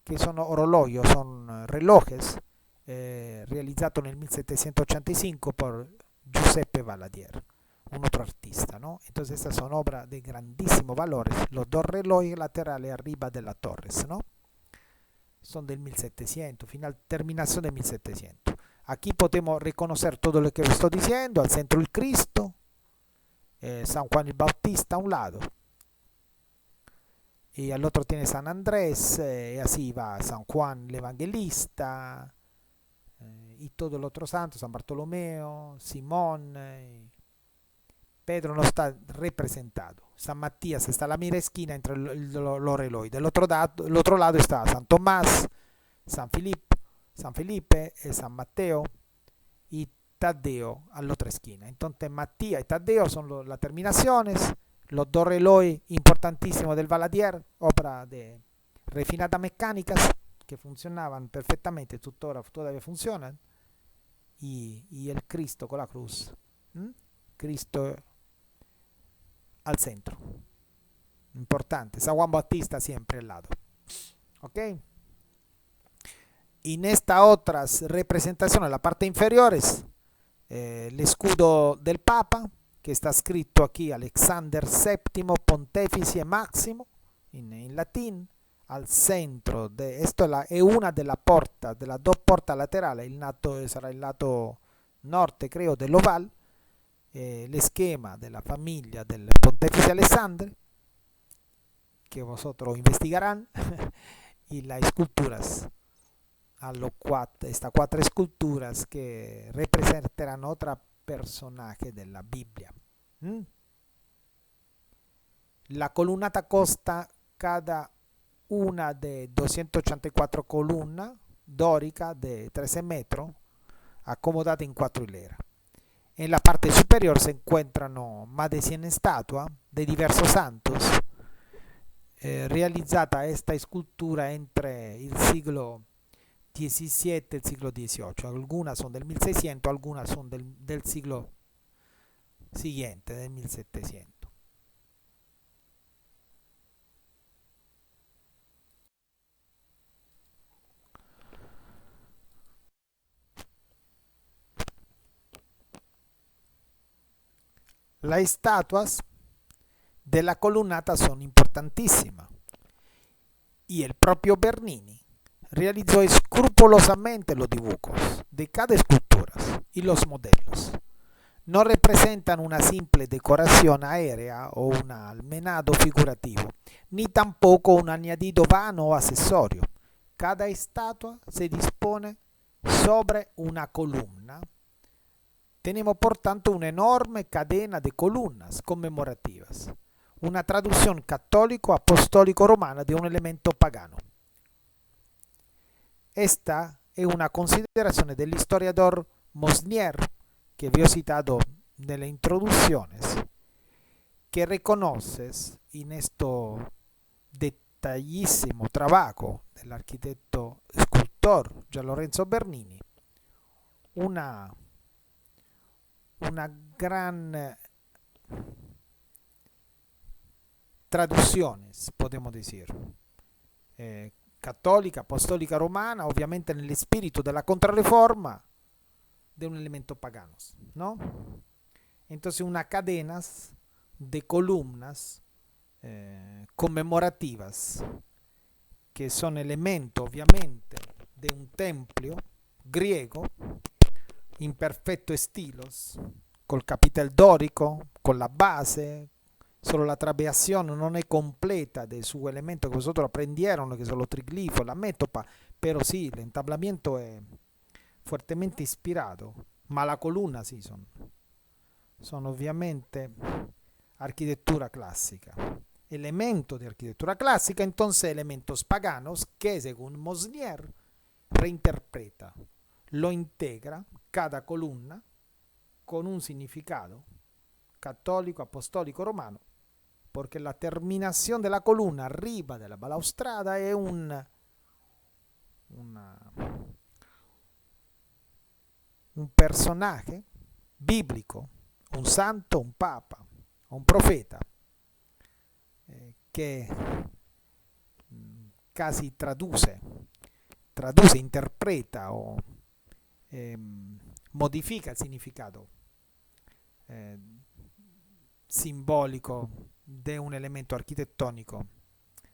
que son orologios, son relojes realizados en el 1785 por Giuseppe Valadier, un otro artista, ¿no? Entonces estas son obras de grandísimos valores, los 2 relojes laterales arriba de las torres, ¿no? Son del 1700, final, terminación de 1700. Aquí podemos reconocer todo lo que estoy diciendo, al centro el Cristo, San Juan el Bautista a un lado, y al otro tiene San Andrés, y así va San Juan el Evangelista, y todo el otro santo, San Bartolomeo, Simón, Pedro no está representado. San Matías está a la mera esquina entre los relojes. Del otro lado está San Tomás, San Felipe, San Mateo y Taddeo a la otra esquina. Entonces Matías y Taddeo son las terminaciones, los 2 relojes importantísimos del Valadier, obra de refinada mecánicas que funcionaban perfectamente, todavía funcionan, y el Cristo con la cruz, Cristo al centro, importante, San Juan Bautista siempre al lado, ¿ok? Y en estas otras representaciones, en la parte inferiores, el escudo del Papa, que está escrito aquí Alexander VII, Pontefice Máximo, en latín, al centro de esto es una de las puertas, de las 2 puertas laterales, sarà el lato norte, creo, del oval, el esquema de la familia del Pontefice Alexander, que vosotros investigarán, y las esculturas, estas 4 esculturas que representarán otro personaje de la Biblia. La columnata consta cada una de 284 columnas dóricas de 13 metros, acomodadas en 4 hileras. En la parte superior se encuentran más de 100 estatuas de diversos santos, realizada esta escultura entre el siglo XVII y el siglo XVIII. Algunas son del 1600, algunas son del siglo siguiente, del 1700. Las estatuas de la columnata son importantísimas y el propio Bernini realizó escrupulosamente los dibujos de cada escultura y los modelos. No representan una simple decoración aérea o un almenado figurativo, ni tampoco un añadido vano o accesorio. Cada estatua se dispone sobre una columna. Tenemos por tanto una enorme cadena de columnas conmemorativas, una traducción católico-apostólico-romana de un elemento pagano. Esta es una consideración del historiador Mosnier, que vi citado en las introducciones, que reconoces en este detallísimo trabajo del arquitecto escultor Gian Lorenzo Bernini una, una gran traducciones, podemos decir, católica, apostólica romana, obviamente en el espíritu de la contrarreforma de un elemento paganos, ¿no? Entonces una cadenas de columnas conmemorativas que son elementos obviamente de un templo griego in perfetto estilos, col capitel dórico, con la base, solo la trabeación non è completa de su elemento que vosotros aprendieron, que son los triglifos, la métopa, pero sí, el entablamiento es fuertemente inspirado, ma la columna sì, sono ovviamente arquitectura clásica. Elemento de arquitectura clásica, entonces elementos paganos que según Mosnier reinterpreta, lo integra cada columna con un significado católico, apostólico, romano, porque la terminación de la columna arriba de la balaustrada es un personaje bíblico, un santo, un papa, un profeta, que casi traduce, interpreta o modifica il significato simbolico de un elemento arquitectónico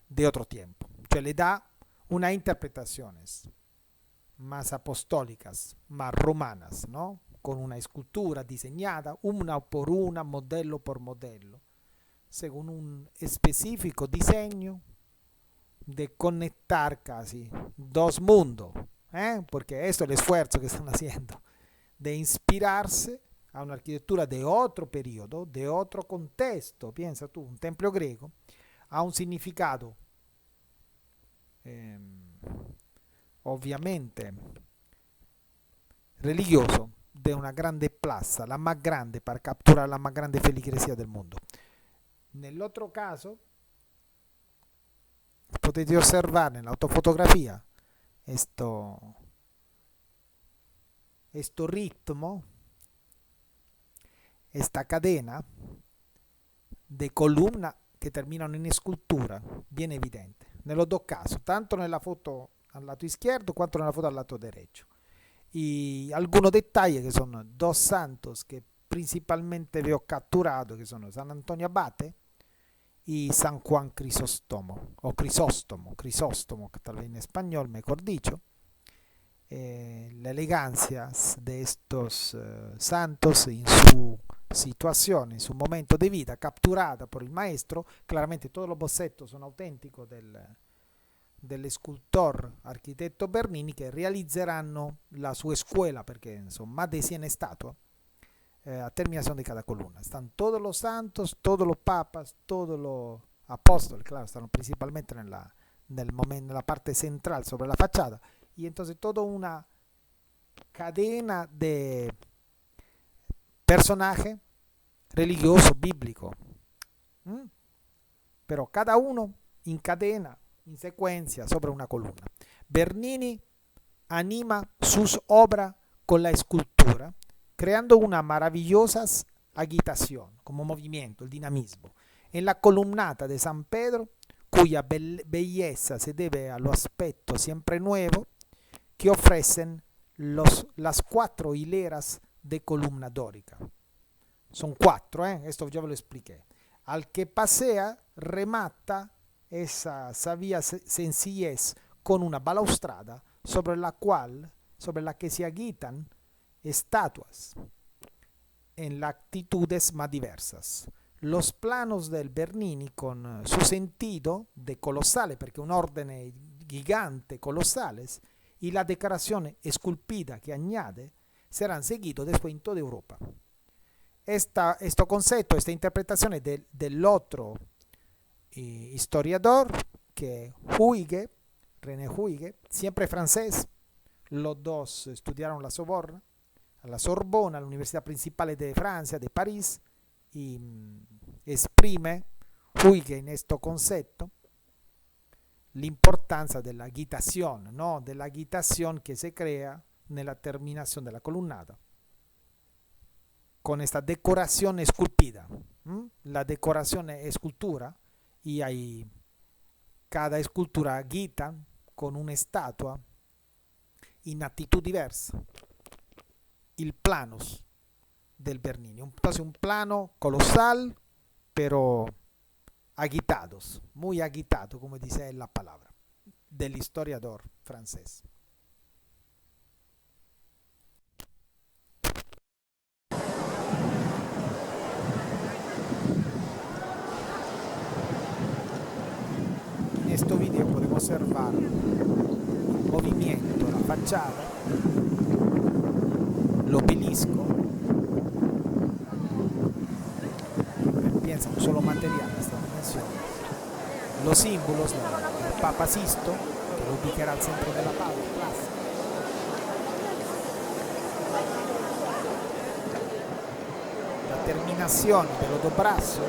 de otro tiempo, cioè le da una interpretaciones más apostólicas, más romanas, ¿no? Con una escultura diseñada una por una, modello por modello, según un específico diseño de conectar casi dos mundos, porque esto es el esfuerzo que están haciendo, de inspirarse a una arquitectura de otro periodo, de otro contexto. Piensa tú, un templo griego ha un significado ovviamente religioso de una grande plaza, la más grande, para capturar la más grande feligresía del mundo. Nell'altro caso potete osservare nell'autofotografia questo ritmo, esta cadena de columna che terminano in escultura, bien evidente. Nello dos casos, tanto nella foto al lato izquierdo quanto nella foto al lato derecho. Y algunos detalles que son dos santos que principalmente veo capturado, que son San Antonio Abate y San Juan Crisóstomo, o Crisóstomo, tal vez en español mejor dicho. La elegancia de estos santos en su situación, en su momento de vida, capturada por el maestro. Claramente todos los bocetos son auténticos del escultor architetto Bernini, che realizzeranno la sua escuela, perché son más de 100 estatuas a terminación de cada columna. Están todos los santos, todos los papas, todos los apóstoles, claro, están principalmente en la parte central sobre la fachada, y entonces toda una cadena de personaje religioso bíblico, pero cada uno in cadena, in secuencia sobre una columna. Bernini anima sus obras con la escultura, creando una maravillosa agitación, como movimiento, el dinamismo. En la columnata de San Pedro, cuya belleza se debe a lo aspecto siempre nuevo que ofrecen las 4 hileras de columna dórica. Son 4, esto ya ve lo expliqué. Al que pasea, remata esa sabia sencillez con una balaustrada sobre la que se agitan estatuas en latitudes más diversas. Los planos del Bernini, con su sentido de colosales, porque un orden gigante, colosales, y la decoración esculpida que añade, serán seguidos después en toda Europa. Este concepto, esta interpretación del otro historiador, que Huygens, René Huygens, siempre francés. Los dos estudiaron la Sorbona, la universidad principal de Francia, de París, y exprime Huygens en este concepto la importancia de la agitación, ¿no? De la agitación que se crea nella terminación de la columnata, con esta decoración esculpida. La decoración es escultura y hay cada escultura guita con una estatua in actitud diversa, il planos del Bernini. Entonces un plano colosal, pero agitados, muy agitado, como dice la palabra, del historiador francés. En este video podemos observar el movimiento, la fachada, el obelisco. Piensa un solo material esta dimensión. Los símbolos del Papa Sisto, que lo ubicará al centro de la plaza. La terminación de los dos brazos.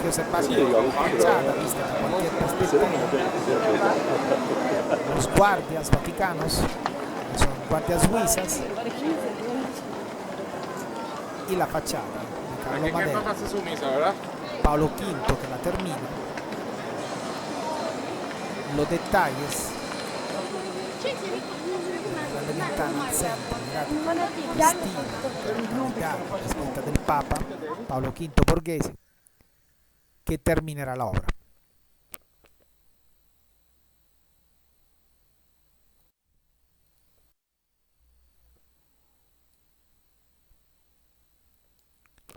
Que osservate la fachada vista da cualquier perspectiva. Los guardias vaticanos, que son guardias suizas, y la fachada de Carlo Madero, Paolo V que la termina, los detalles, la ventana al centro, la scritta del Papa Paolo V Borghese, che terminerà l'opera.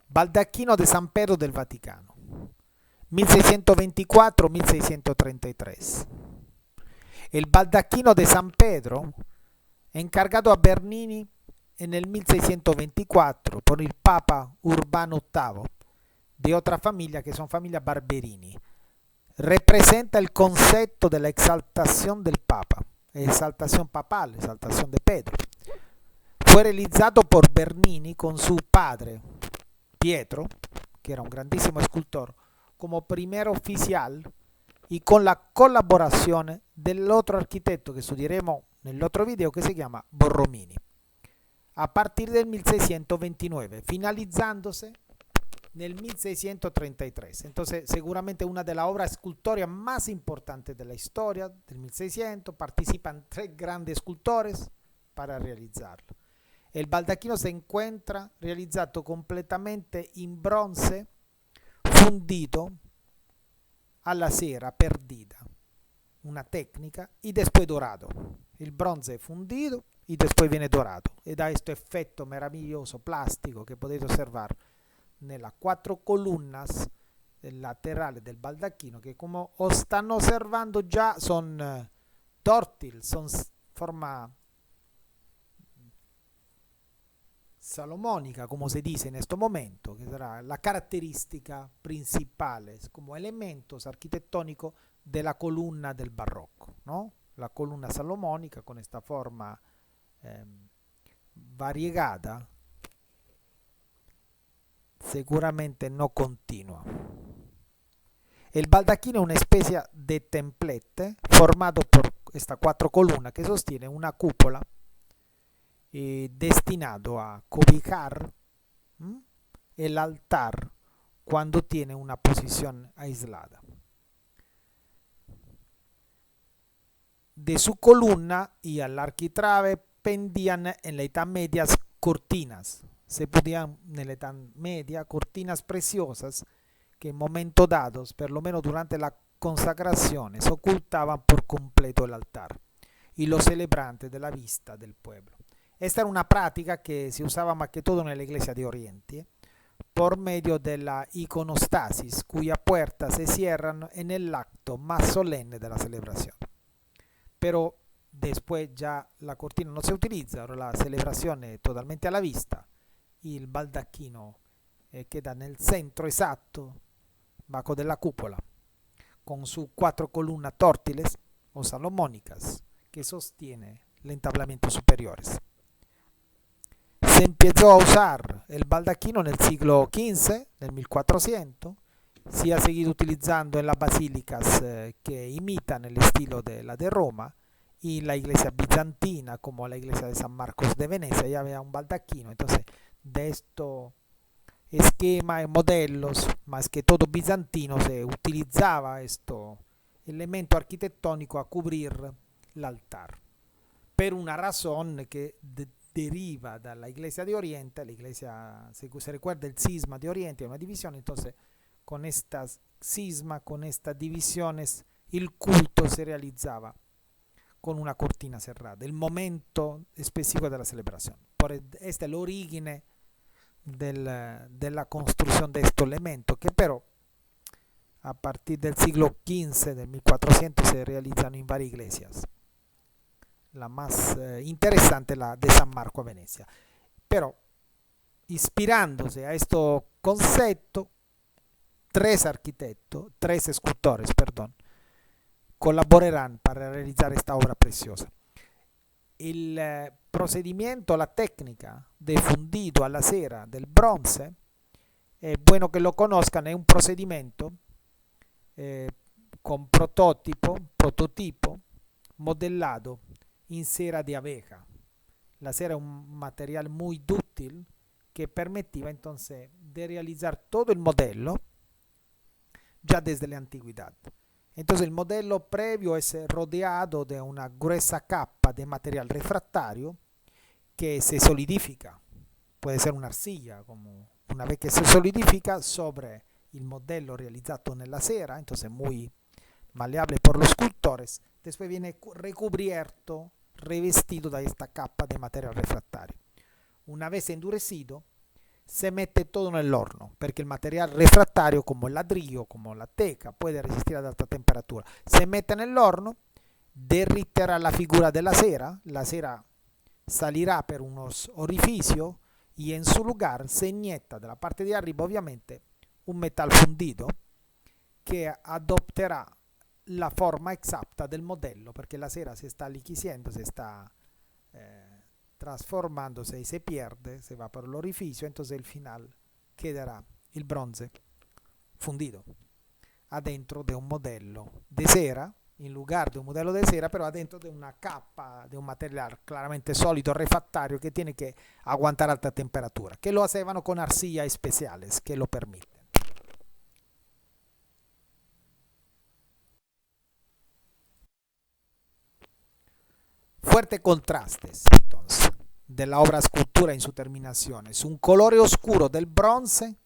Baldacchino de San Pedro del Vaticano, 1624-1633. El baldacchino de San Pedro, encargado a Bernini en el 1624 por el Papa Urbano VIII, de otra familia que son familia Barberini, representa el concepto de la exaltación del Papa, exaltación papal, exaltación de Pedro. Fue realizado por Bernini con su padre, Pietro, que era un grandísimo escultor, como primer oficial y con la colaboración del otro arquitecto que estudiaremos en el otro video que se llama Borromini, a partir del 1629, finalizándose nel 1633. Entonces, seguramente una de las obras escultóricas más importantes de la historia del 1600. Participan 3 grandes escultores para realizarlo. El baldacchino se encuentra realizado completamente in bronce fundido a la cera perdida, una técnica, y después dorado. El bronce fundido y después viene dorado e da este efecto maravilloso plástico que podéis observar nelle 4 columnas laterali del baldacchino, che come stanno osservando già sono tortil, sono forma salomónica, como se dice en este momento, que será la característica principal como elementos arquitectónicos de la columna del barroco, ¿no? La columna salomónica con esta forma variegada, seguramente no continua. El baldacchino es una especie de templete formado por estas 4 columnas que sostienen una cúpula destinado a cobijar el altar cuando tiene una posición aislada. De su columna y al arquitrabe pendían en la Edad Media cortinas. Se podían en la Edad Media cortinas preciosas que en momentos dados, por lo menos durante las consagraciones, ocultaban por completo el altar y los celebrantes de la vista del pueblo. Esta era una práctica que se usaba más que todo en la iglesia de Oriente, por medio de la iconostasis, cuya puerta se cierran en el acto más solemne de la celebración. Pero después ya la cortina no se utiliza, ahora la celebración es totalmente a la vista y el baldacchino queda nel centro esatto, bajo della cupola, con sus 4 columnas tórtiles o salomónicas que sostiene el entablamiento superiores. Se empezó a usar el baldaquino en el siglo XV, nel 1400, si ha seguido utilizando en las basílicas que imitan el estilo de la de Roma, y la iglesia bizantina como la iglesia de San Marcos de Venecia ya había un baldaquino. Entonces de esto esquema y modelos, más que todo bizantino, se utilizaba este elemento arquitectónico a cubrir el altar, per una razón que deriva dalla iglesia de Oriente. La iglesia, se recuerda el cisma de Oriente, una división. Entonces con estas cisma, con estas divisiones, el culto se realizaba con una cortina cerrada, el momento específico de la celebración. Esta es el origen de la construcción de este elemento, que pero a partir del siglo XV, del 1400, se realizan en varias iglesias. La más interesante, la de San Marco a Venecia. Pero inspirándose a este concepto, tres escultores, colaborarán para realizar esta obra preciosa. El procedimiento, la técnica de fundido a la cera del bronce, es bueno que lo conozcan, es un procedimiento con prototipo modelado en cera de abeja. La cera es un material muy dúctil que permitía entonces de realizar todo el modelo ya desde la antigüedad. Entonces el modelo previo es rodeado de una gruesa capa de material refractario que se solidifica. Puede ser una arcilla, como una vez que se solidifica sobre el modelo realizado en la cera, entonces muy maleable por los escultores, después viene recubierto, revestido de esta capa de material refractario. Una vez endurecido, se mete todo en el horno, porque el material refractario, como el ladrillo, como la teca, puede resistir a alta temperatura. Se mete en el horno, derriterá la figura de la cera salirá por unos orificios y en su lugar se inyecta de la parte de arriba, obviamente, un metal fundido que adoptará la forma exacta del modelo, porque la cera se está liquiciendo, se está transformándose y se pierde, se va por el orificio. Entonces al final quedará el bronce fundido adentro de un modelo de cera, en lugar de un modelo de cera, pero adentro de una capa de un material claramente sólido, refractario, que tiene que aguantar alta temperatura, que lo hacían con arcillas especiales que lo permiten. Fuerte contrastes entonces de la obra escultura en su terminación. Es un color oscuro del bronce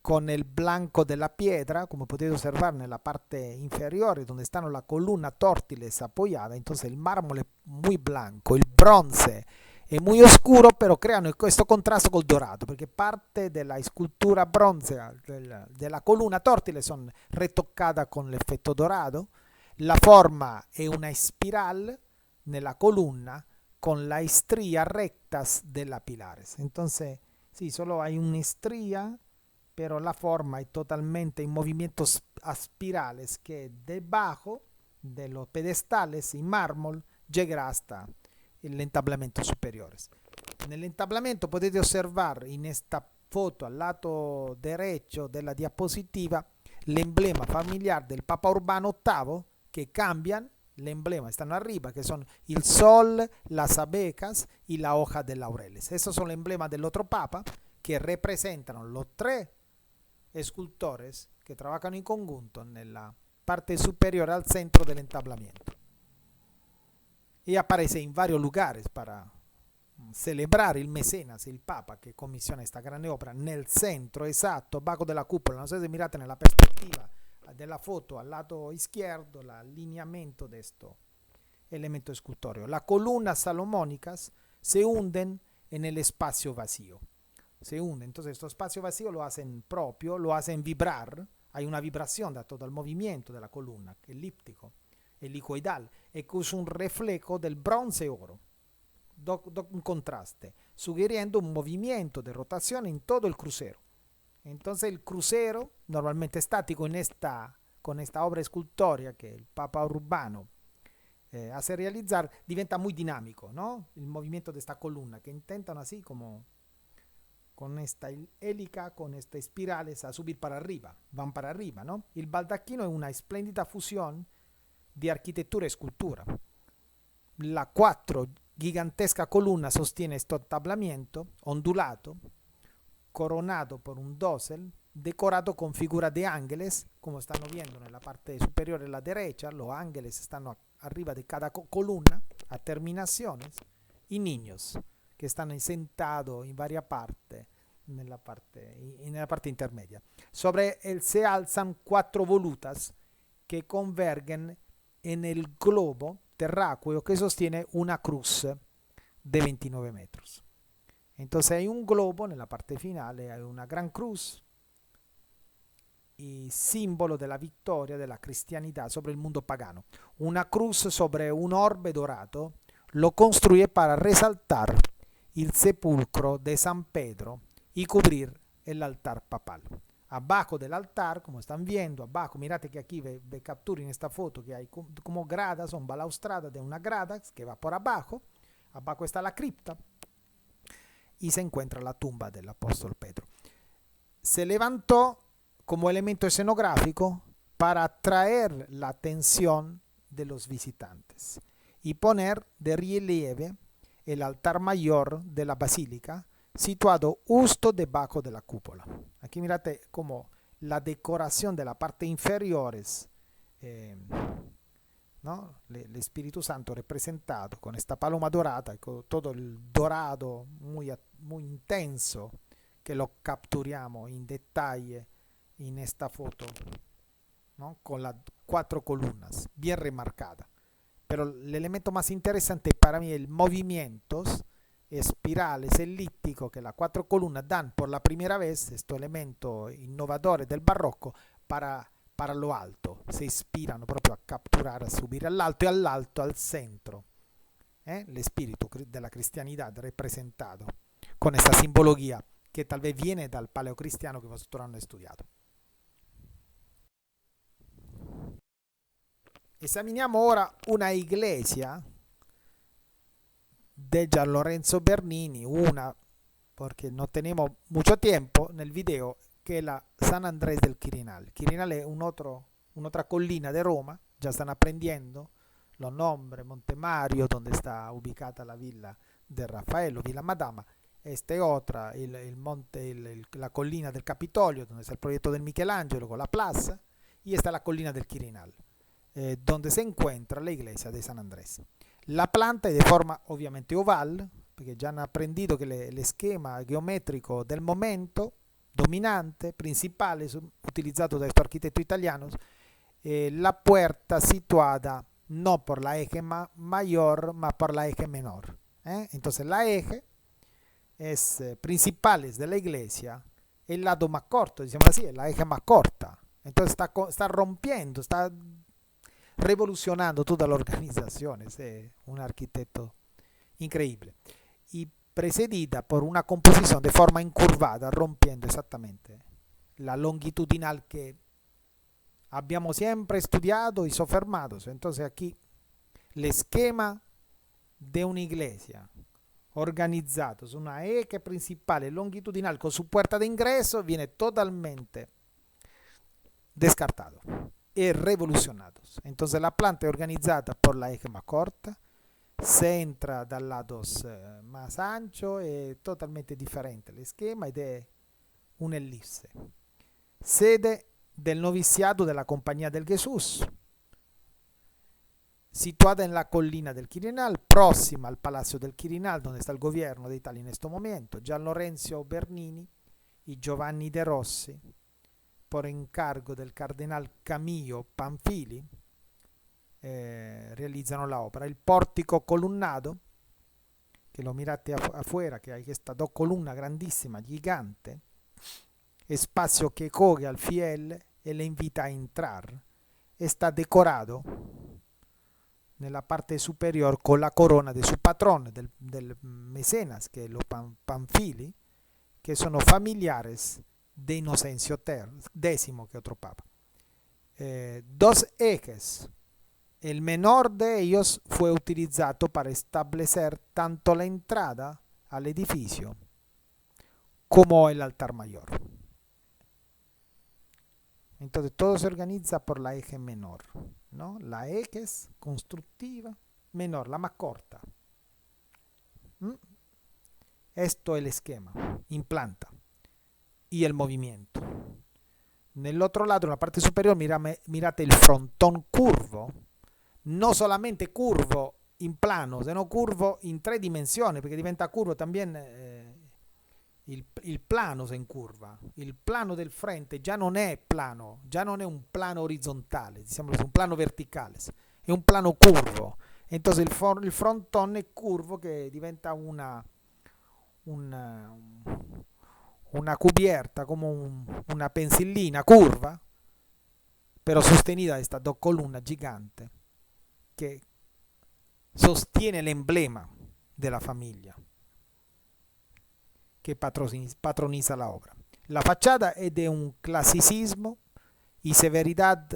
con el blanco de la piedra, como podéis observar en la parte inferior, donde están las columnas tórtiles apoyadas. Entonces el mármol es muy blanco, el bronce es muy oscuro, pero creano questo contrasto col dorado, perché parte della scultura bronzea della colonna tortile sono retoccata con l'effetto dorado. La forma è una espiral nella columna con la estría rectas de la pilares. Entonces, sí, solo hay una estría, pero la forma es totalmente en movimientos espirales que debajo de los pedestales en mármol llegará hasta el entablamiento superiores. En el entablamiento podéis observar en esta foto al lado derecho de la diapositiva el emblema familiar del Papa Urbano VIII, que cambian el emblema, están arriba, que son el sol, las abejas y la hoja de laureles. Esos son los emblemas del otro Papa, que representan los tres escultores que trabajan en conjunto en la parte superior al centro del entablamiento. Y aparece en varios lugares para celebrar el mecenas, el Papa, que comisiona esta grande obra, nel centro esatto, bajo de la cúpula. No sé si mirate nella perspectiva della foto al lato izquierdo, l'allineamento de esto elemento escultorio. Las columnas salomónicas se hunden en el espacio vacío. Se hunden. Entonces, estos espacio vacío lo hacen propio, lo hacen vibrar. Hay una vibración da todo el movimiento de la columna, elíptico, helicoidal, e es un reflejo del bronce oro. Un contraste, sugiriendo un movimiento de rotación en todo el crucero. Entonces el crucero, normalmente estático en esta con esta obra escultórica que el Papa Urbano hace realizar, diventa muy dinámico, ¿no? El movimiento de esta columna, que intentan así como con esta hélica, con estas espirales a subir para arriba, van para arriba, ¿no? El baldacchino è una splendida fusión di architettura e scultura. La 4 gigantesca columna sostiene este tablamiento ondulato, coronado por un dosel, decorado con figuras de ángeles, como están viendo en la parte superior a la derecha. Los ángeles están arriba de cada columna, a terminaciones, y niños que están sentados en varias partes, en la parte intermedia. Sobre él se alzan 4 volutas que convergen en el globo terráqueo que sostiene una cruz de 29 metros. Entonces hay un globo en la parte final, hay una gran cruz y símbolo de la victoria de la cristianidad sobre el mundo pagano. Una cruz sobre un orbe dorado lo construye para resaltar el sepulcro de San Pedro y cubrir el altar papal. Abajo del altar, como están viendo, abajo, mirate que aquí ve captura en esta foto que hay como gradas, son balaustradas de una grada que va por abajo. Abajo está la cripta y se encuentra la tumba del apóstol Pedro. Se levantó como elemento escenográfico para atraer la atención de los visitantes y poner de relieve el altar mayor de la basílica, situado justo debajo de la cúpula. Aquí mirate como la decoración de la parte inferior es, ¿no? El Espíritu Santo representado con esta paloma dorada, con todo el dorado muy intenso, que lo capturamos en detalle en esta foto, ¿no? Con las 4 columnas, bien remarcada. Pero el elemento más interesante para mí es el movimientos espirales elípticos que las 4 columnas dan por la primera vez, este elemento innovador del barroco, para lo alto. Se inspiran proprio a capturar, a subir all'alto y all'alto al centro. El espíritu de la cristianidad representado con esta simbología que tal vez viene dal paleocristiano que vosotros han estudiado. Esaminiamo ora una iglesia de Gian Lorenzo Bernini, una, porque no tenemos mucho tiempo en el video, que es la San Andrés del Quirinal. Quirinal es un'altra collina de Roma, ya están aprendiendo los nombres, Monte Mario, donde está ubicata la villa de Raffaello, Villa Madama. Esta es otra, la collina del Capitolio, donde está el proyecto del Michelangelo con la plaza, y está la collina del Quirinal, donde se encuentra la iglesia de San Andrés. La planta es de forma obviamente oval, porque ya han aprendido que el esquema geométrico del momento dominante, principale, utilizzato da estos arquitectos italianos, la puerta situada no por la eje mayor, ma por la eje menor. Entonces la eje es principales de la iglesia, el lado más corto, diciamo así, la eje más corta. Entonces está rompiendo, está revolucionando toda la organización. Es un arquitecto increíble. Y precedida por una composición de forma incurvada, rompiendo exactamente la longitudinal que abbiamo siempre estudiado y soffermados. Entonces aquí el esquema de una iglesia organizado su una eje principale longitudinal con su puerta de ingreso viene totalmente descartado y revolucionado. Entonces la planta es organizada por la eje más corta, se entra dal lado más ancho, es totalmente diferente el esquema ed è un'ellisse. Sede del noviciado de la Compañía del Jesús, situada en la collina del Quirinal, próxima al Palacio del Quirinal, donde está el gobierno de Italia en este momento. Gian Lorenzo Bernini y Giovanni de Rossi, por encargo del cardenal Camillo Panfili, realizzano la opera. Il portico colunnato, che lo mirate afuera, che hay questa dos columnas grandissima, gigante, espacio que coge al fiel e le invita a entrar, está decorado nella parte superior con la corona de su patrón, del mecenas, que es los Panfili, que sono familiares de Inocencio X, que otro papa. dos ejes. El menor de ellos fue utilizado para establecer tanto la entrada al edificio como el altar mayor. Entonces todo se organiza por la eje menor, ¿no? La eje es constructiva menor, la más corta. Esto es el esquema, implanta y el movimiento. En el otro lado, en la parte superior, mirate el frontón curvo, no solamente curvo in plano, sino curvo in tre dimensioni, perché diventa curvo también il plano se incurva. Il plano del frente già non è plano, già non è un plano orizzontale, diciamo, es un plano verticale, è un plano curvo. Entonces il frontón è curvo che diventa una cubierta, como una pensillina curva, pero sostenida da esta dos columnas gigantes que sostiene el emblema de la familia que patroniza la obra. La fachada es de un clasicismo y severidad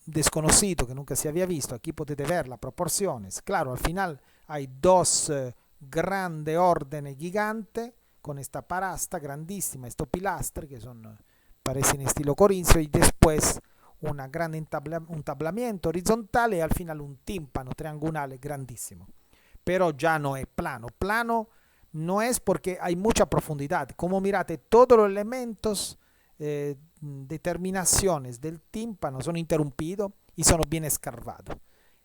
desconocido que nunca se había visto. Aquí potete ver las proporciones. Claro, al final hay dos grandes órdenes gigantes con esta parasta grandísima, estos pilastri que son, parecen estilo corincio, y después un tablamiento horizontal y al final un tímpano triangulare grandísimo. Pero ya no es plano. Plano no es porque hay mucha profundidad. Como mirate, todos los elementos, determinaciones del tímpano son interrumpidos y son bien escarbados.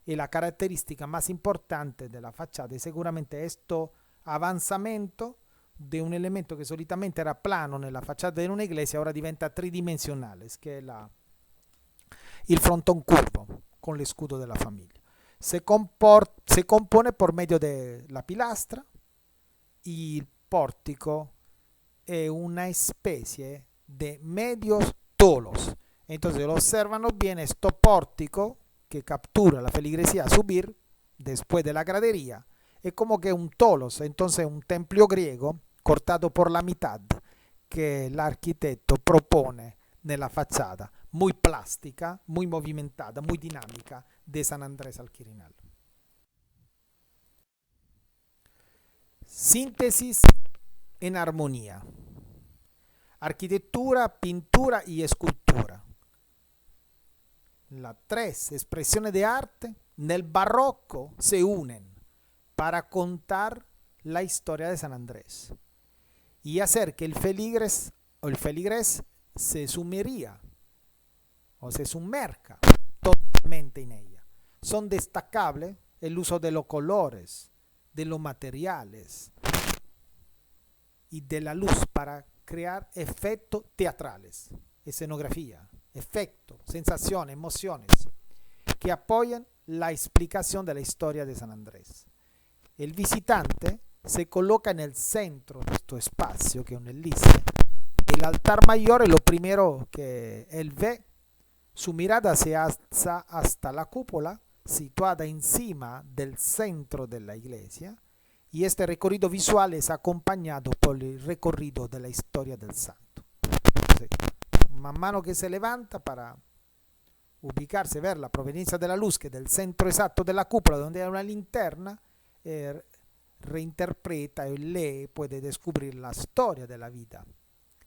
Y la característica más importante de la fachada es seguramente esto avanzamiento de un elemento que solitamente era plano nella facciata di una iglesia, ora diventa tridimensionale, che è il frontón curvo con l'escudo della famiglia. Se compone por medio de la pilastra y el pórtico es una especie de medios tolos. Entonces lo observan bien, esto pórtico que captura la feligresía a subir después de la gradería es como que un tolos, entonces un templo griego cortado por la mitad que el arquitecto propone nella fachada, muy plástica, muy movimentada, muy dinámica de San Andrés al Quirinal. Síntesis en armonía. Arquitectura, pintura y escultura. Las tres expresiones de arte nel barroco se unen para contar la historia de San Andrés y hacer que el feligres se sumería o se sumerja totalmente en ella. Son destacables el uso de los colores, de los materiales y de la luz para crear efectos teatrales, escenografía, efectos, sensaciones, emociones que apoyan la explicación de la historia de San Andrés. El visitante se coloca en el centro de este espacio, que es un elipse. El altar mayor es lo primero que él ve. Su mirada se alza hasta la cúpula, situada encima del centro de la iglesia, y este recorrido visual es acompañado por el recorrido de la historia del santo. Entonces, man mano que se levanta para ubicarse, ver la proveniencia de la luz, que del centro exacto de la cúpula, donde hay una linterna, reinterpreta y lee, puede descubrir la historia de la vida,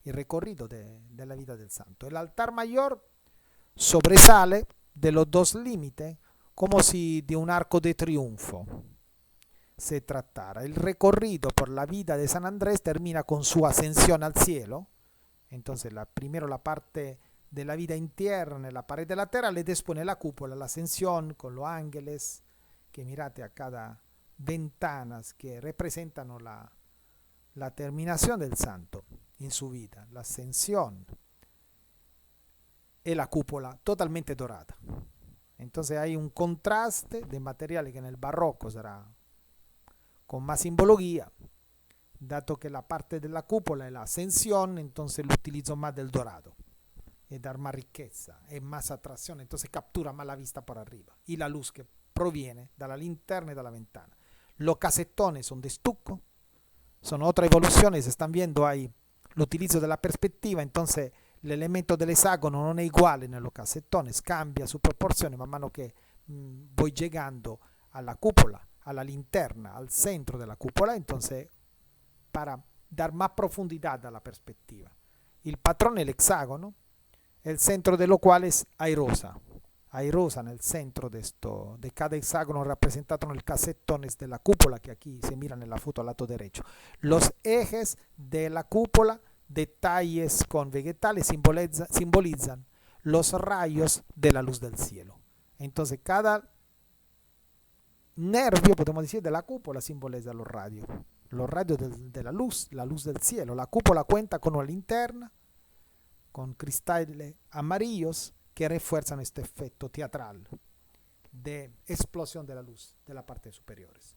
el recorrido de la vida del santo. El altar mayor sobresale de los dos límites como si de un arco de triunfo se tratara. El recorrido por la vida de San Andrés termina con su ascensión al cielo. Entonces primero la parte de la vida interna, la pared de la tierra, le dispone la cúpula, la ascensión con los ángeles que mirate a cada ventanas que representan la terminación del santo en su vida, la ascensión y la cúpula totalmente dorada. Entonces hay un contraste de materiales que en el barroco será con más simbología, dato que la parte de la cúpula es la ascensión, entonces lo utilizo más del dorado y dar más riqueza y más atracción, entonces captura más la vista por arriba y la luz que proviene de la linterna y de la ventana. Los casetones son de estuco, son otra evolución, se están viendo ahí el utilizo de la perspectiva, entonces l'elemento dell'esagono non è uguale nello cassettones, cambia su proporzione man mano che voy llegando a la cúpula, a la linterna, al centro de la cúpula, entonces para dar más profundidad a la perspectiva. El patrón es el hexágono, el centro de lo cual es airosa. Airosa nel centro de cada hexágono representato nel cassettones de la cúpula, que aquí se mira en la foto al lado derecho. Los ejes de la cúpula, detalles con vegetales, simbolizan los rayos de la luz del cielo. Entonces cada nervio, podemos decir, de la cúpula simboliza los radios de la luz del cielo. La cúpula cuenta con una linterna, con cristales amarillos que refuerzan este efecto teatral de explosión de la luz de la parte superiores.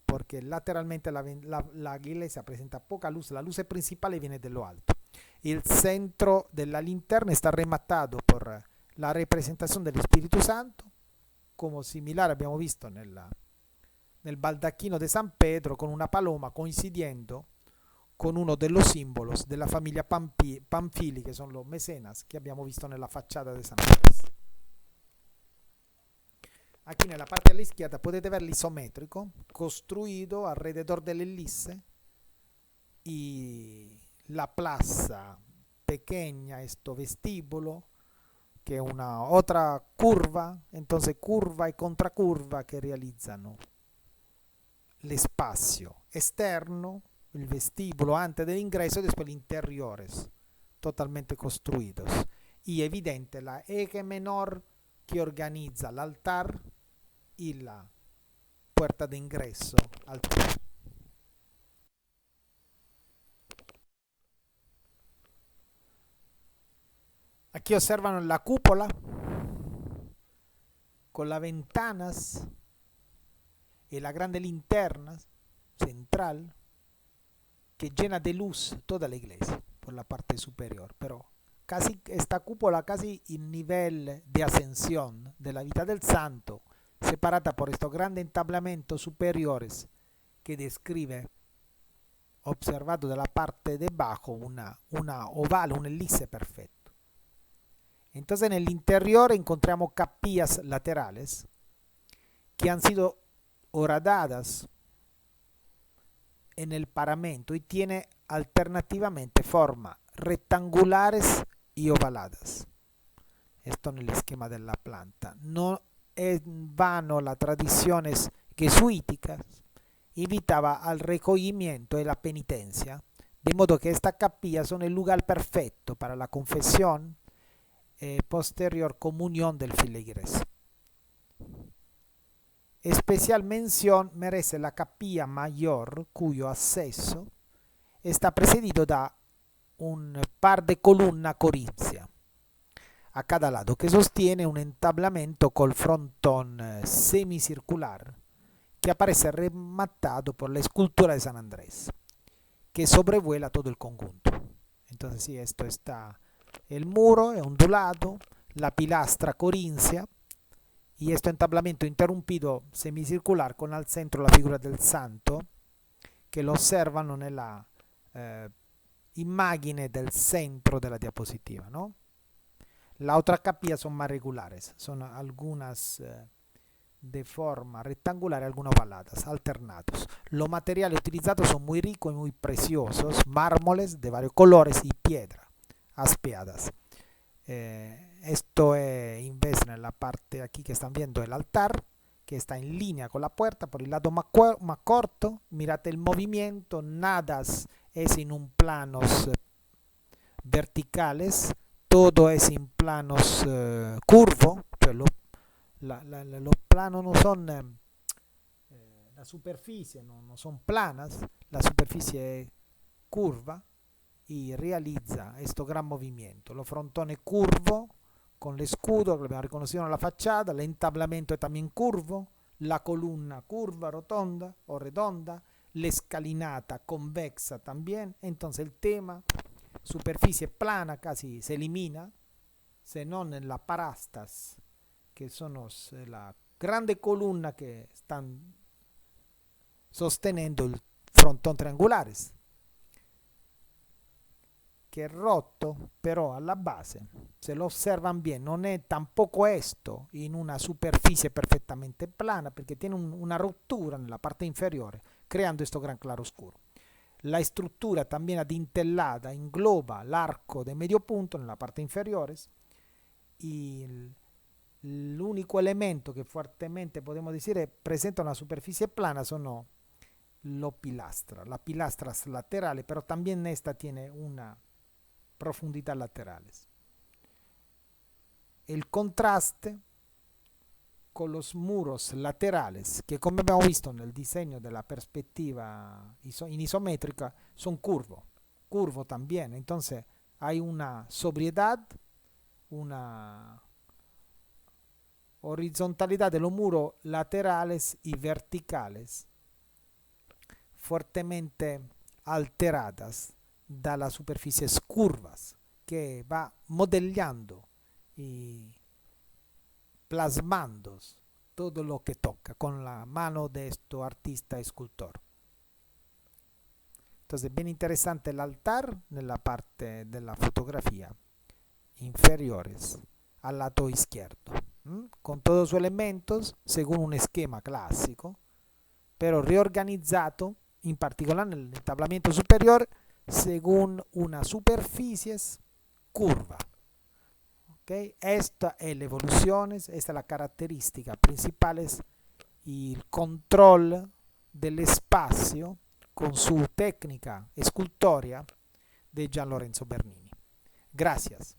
Porque lateralmente la iglesia presenta poca luz, la luz principal viene de lo alto. El centro de la linterna está rematado por la representación del Espíritu Santo, como similar abbiamo visto nel baldacchino de San Pedro, con una paloma coincidiendo con uno de los símbolos de la familia Pamphili, que son los mecenas que abbiamo visto nella facciata de San Andrés. Aquí en la parte a la izquierda potete ver l'isométrico construido alrededor dell'ellisse y la plaza pequeña, esto vestíbulo, que es una otra curva, entonces curva y contracurva que realizzano l'espazio esterno, el vestíbulo antes del ingreso y después los interiores totalmente construidos. Y evidente la eje menor que organiza el altar y la puerta de ingreso al templo. Aquí observan la cúpula con las ventanas y la grande linterna central que llena de luz toda la iglesia por la parte superior, pero casi esta cúpula casi en nivel de ascensión de la vida del santo, separada por estos grandes entablamentos superiores que describe, observado de la parte de abajo, una oval, un elipse perfecto. Entonces en el interior encontramos capillas laterales que han sido horadadas en el paramento y tiene alternativamente formas rectangulares y ovaladas. Esto en el esquema de la planta. No en vano las tradiciones jesuíticas invitaba al recogimiento y la penitencia, de modo que estas capillas son el lugar perfecto para la confesión y posterior comunión del feligres. Especial mención merece la capilla mayor, cuyo acceso está precedido da un par de columnas corinzia a cada lado que sostiene un entablamento col frontón semicircular que aparece rematado por la escultura de San Andrés, que sobrevuela todo el conjunto. Entonces sí, esto está el muro es ondulado, la pilastra corinzia y este entablamento interrumpido semicircular con al centro la figura del santo que lo osservano nella immagine del centro de la diapositiva, ¿no? La otra capilla son más regulares, son algunas de forma rectangular y algunas ovaladas, alternados. Los materiales utilizados son muy ricos y muy preciosos, mármoles de varios colores y piedra aspeadas. Esto es en vez en la parte aquí que están viendo el altar, que está en línea con la puerta, por el lado más corto, mirate el movimiento, nada es en un planos verticales, todo es en planos curvos, cioè los planos no son la superficie, no son planas, la superficie es curva y realiza este gran movimiento. Lo frontone curvo con l'escudo que abbiamo riconosciuto nella facciata, l'entablamento è también curvo, la columna curva, rotonda o redonda, l'escalinata convexa también. Entonces el tema superficie plana casi se elimina, se non nella parastas, que son la grande columna que están sosteniendo el frontón triangulares, que è rotto, però alla base, se lo osservan bien, non è tampoco esto in una superficie perfettamente plana, perché tiene una rottura nella parte inferiore, creando questo gran claroscuro. La estructura también adintelada engloba l'arco de medio punto nella parte inferiore y l'unico elemento che fortemente podemos decir presenta una superficie plana sono las pilastras laterales, pero también esta tiene una profundidad laterales. El contraste con los muros laterales, que como hemos visto en el diseño de la perspectiva isométrica, son curvo también. Entonces hay una sobriedad, una horizontalidad de los muros laterales y verticales fuertemente alteradas da las superficies curvas que va modellando y plasmando todo lo que toca con la mano de este artista escultor. Entonces, bien interesante el altar en la parte de la fotografía inferiores al lado izquierdo, con todos sus elementos según un esquema clásico, pero reorganizado en particular en el entablamiento superior según una superficie curva. ¿Okay? Esta es la evolución, esta es la característica principal y el control del espacio con su técnica escultoria de Gian Lorenzo Bernini. Gracias.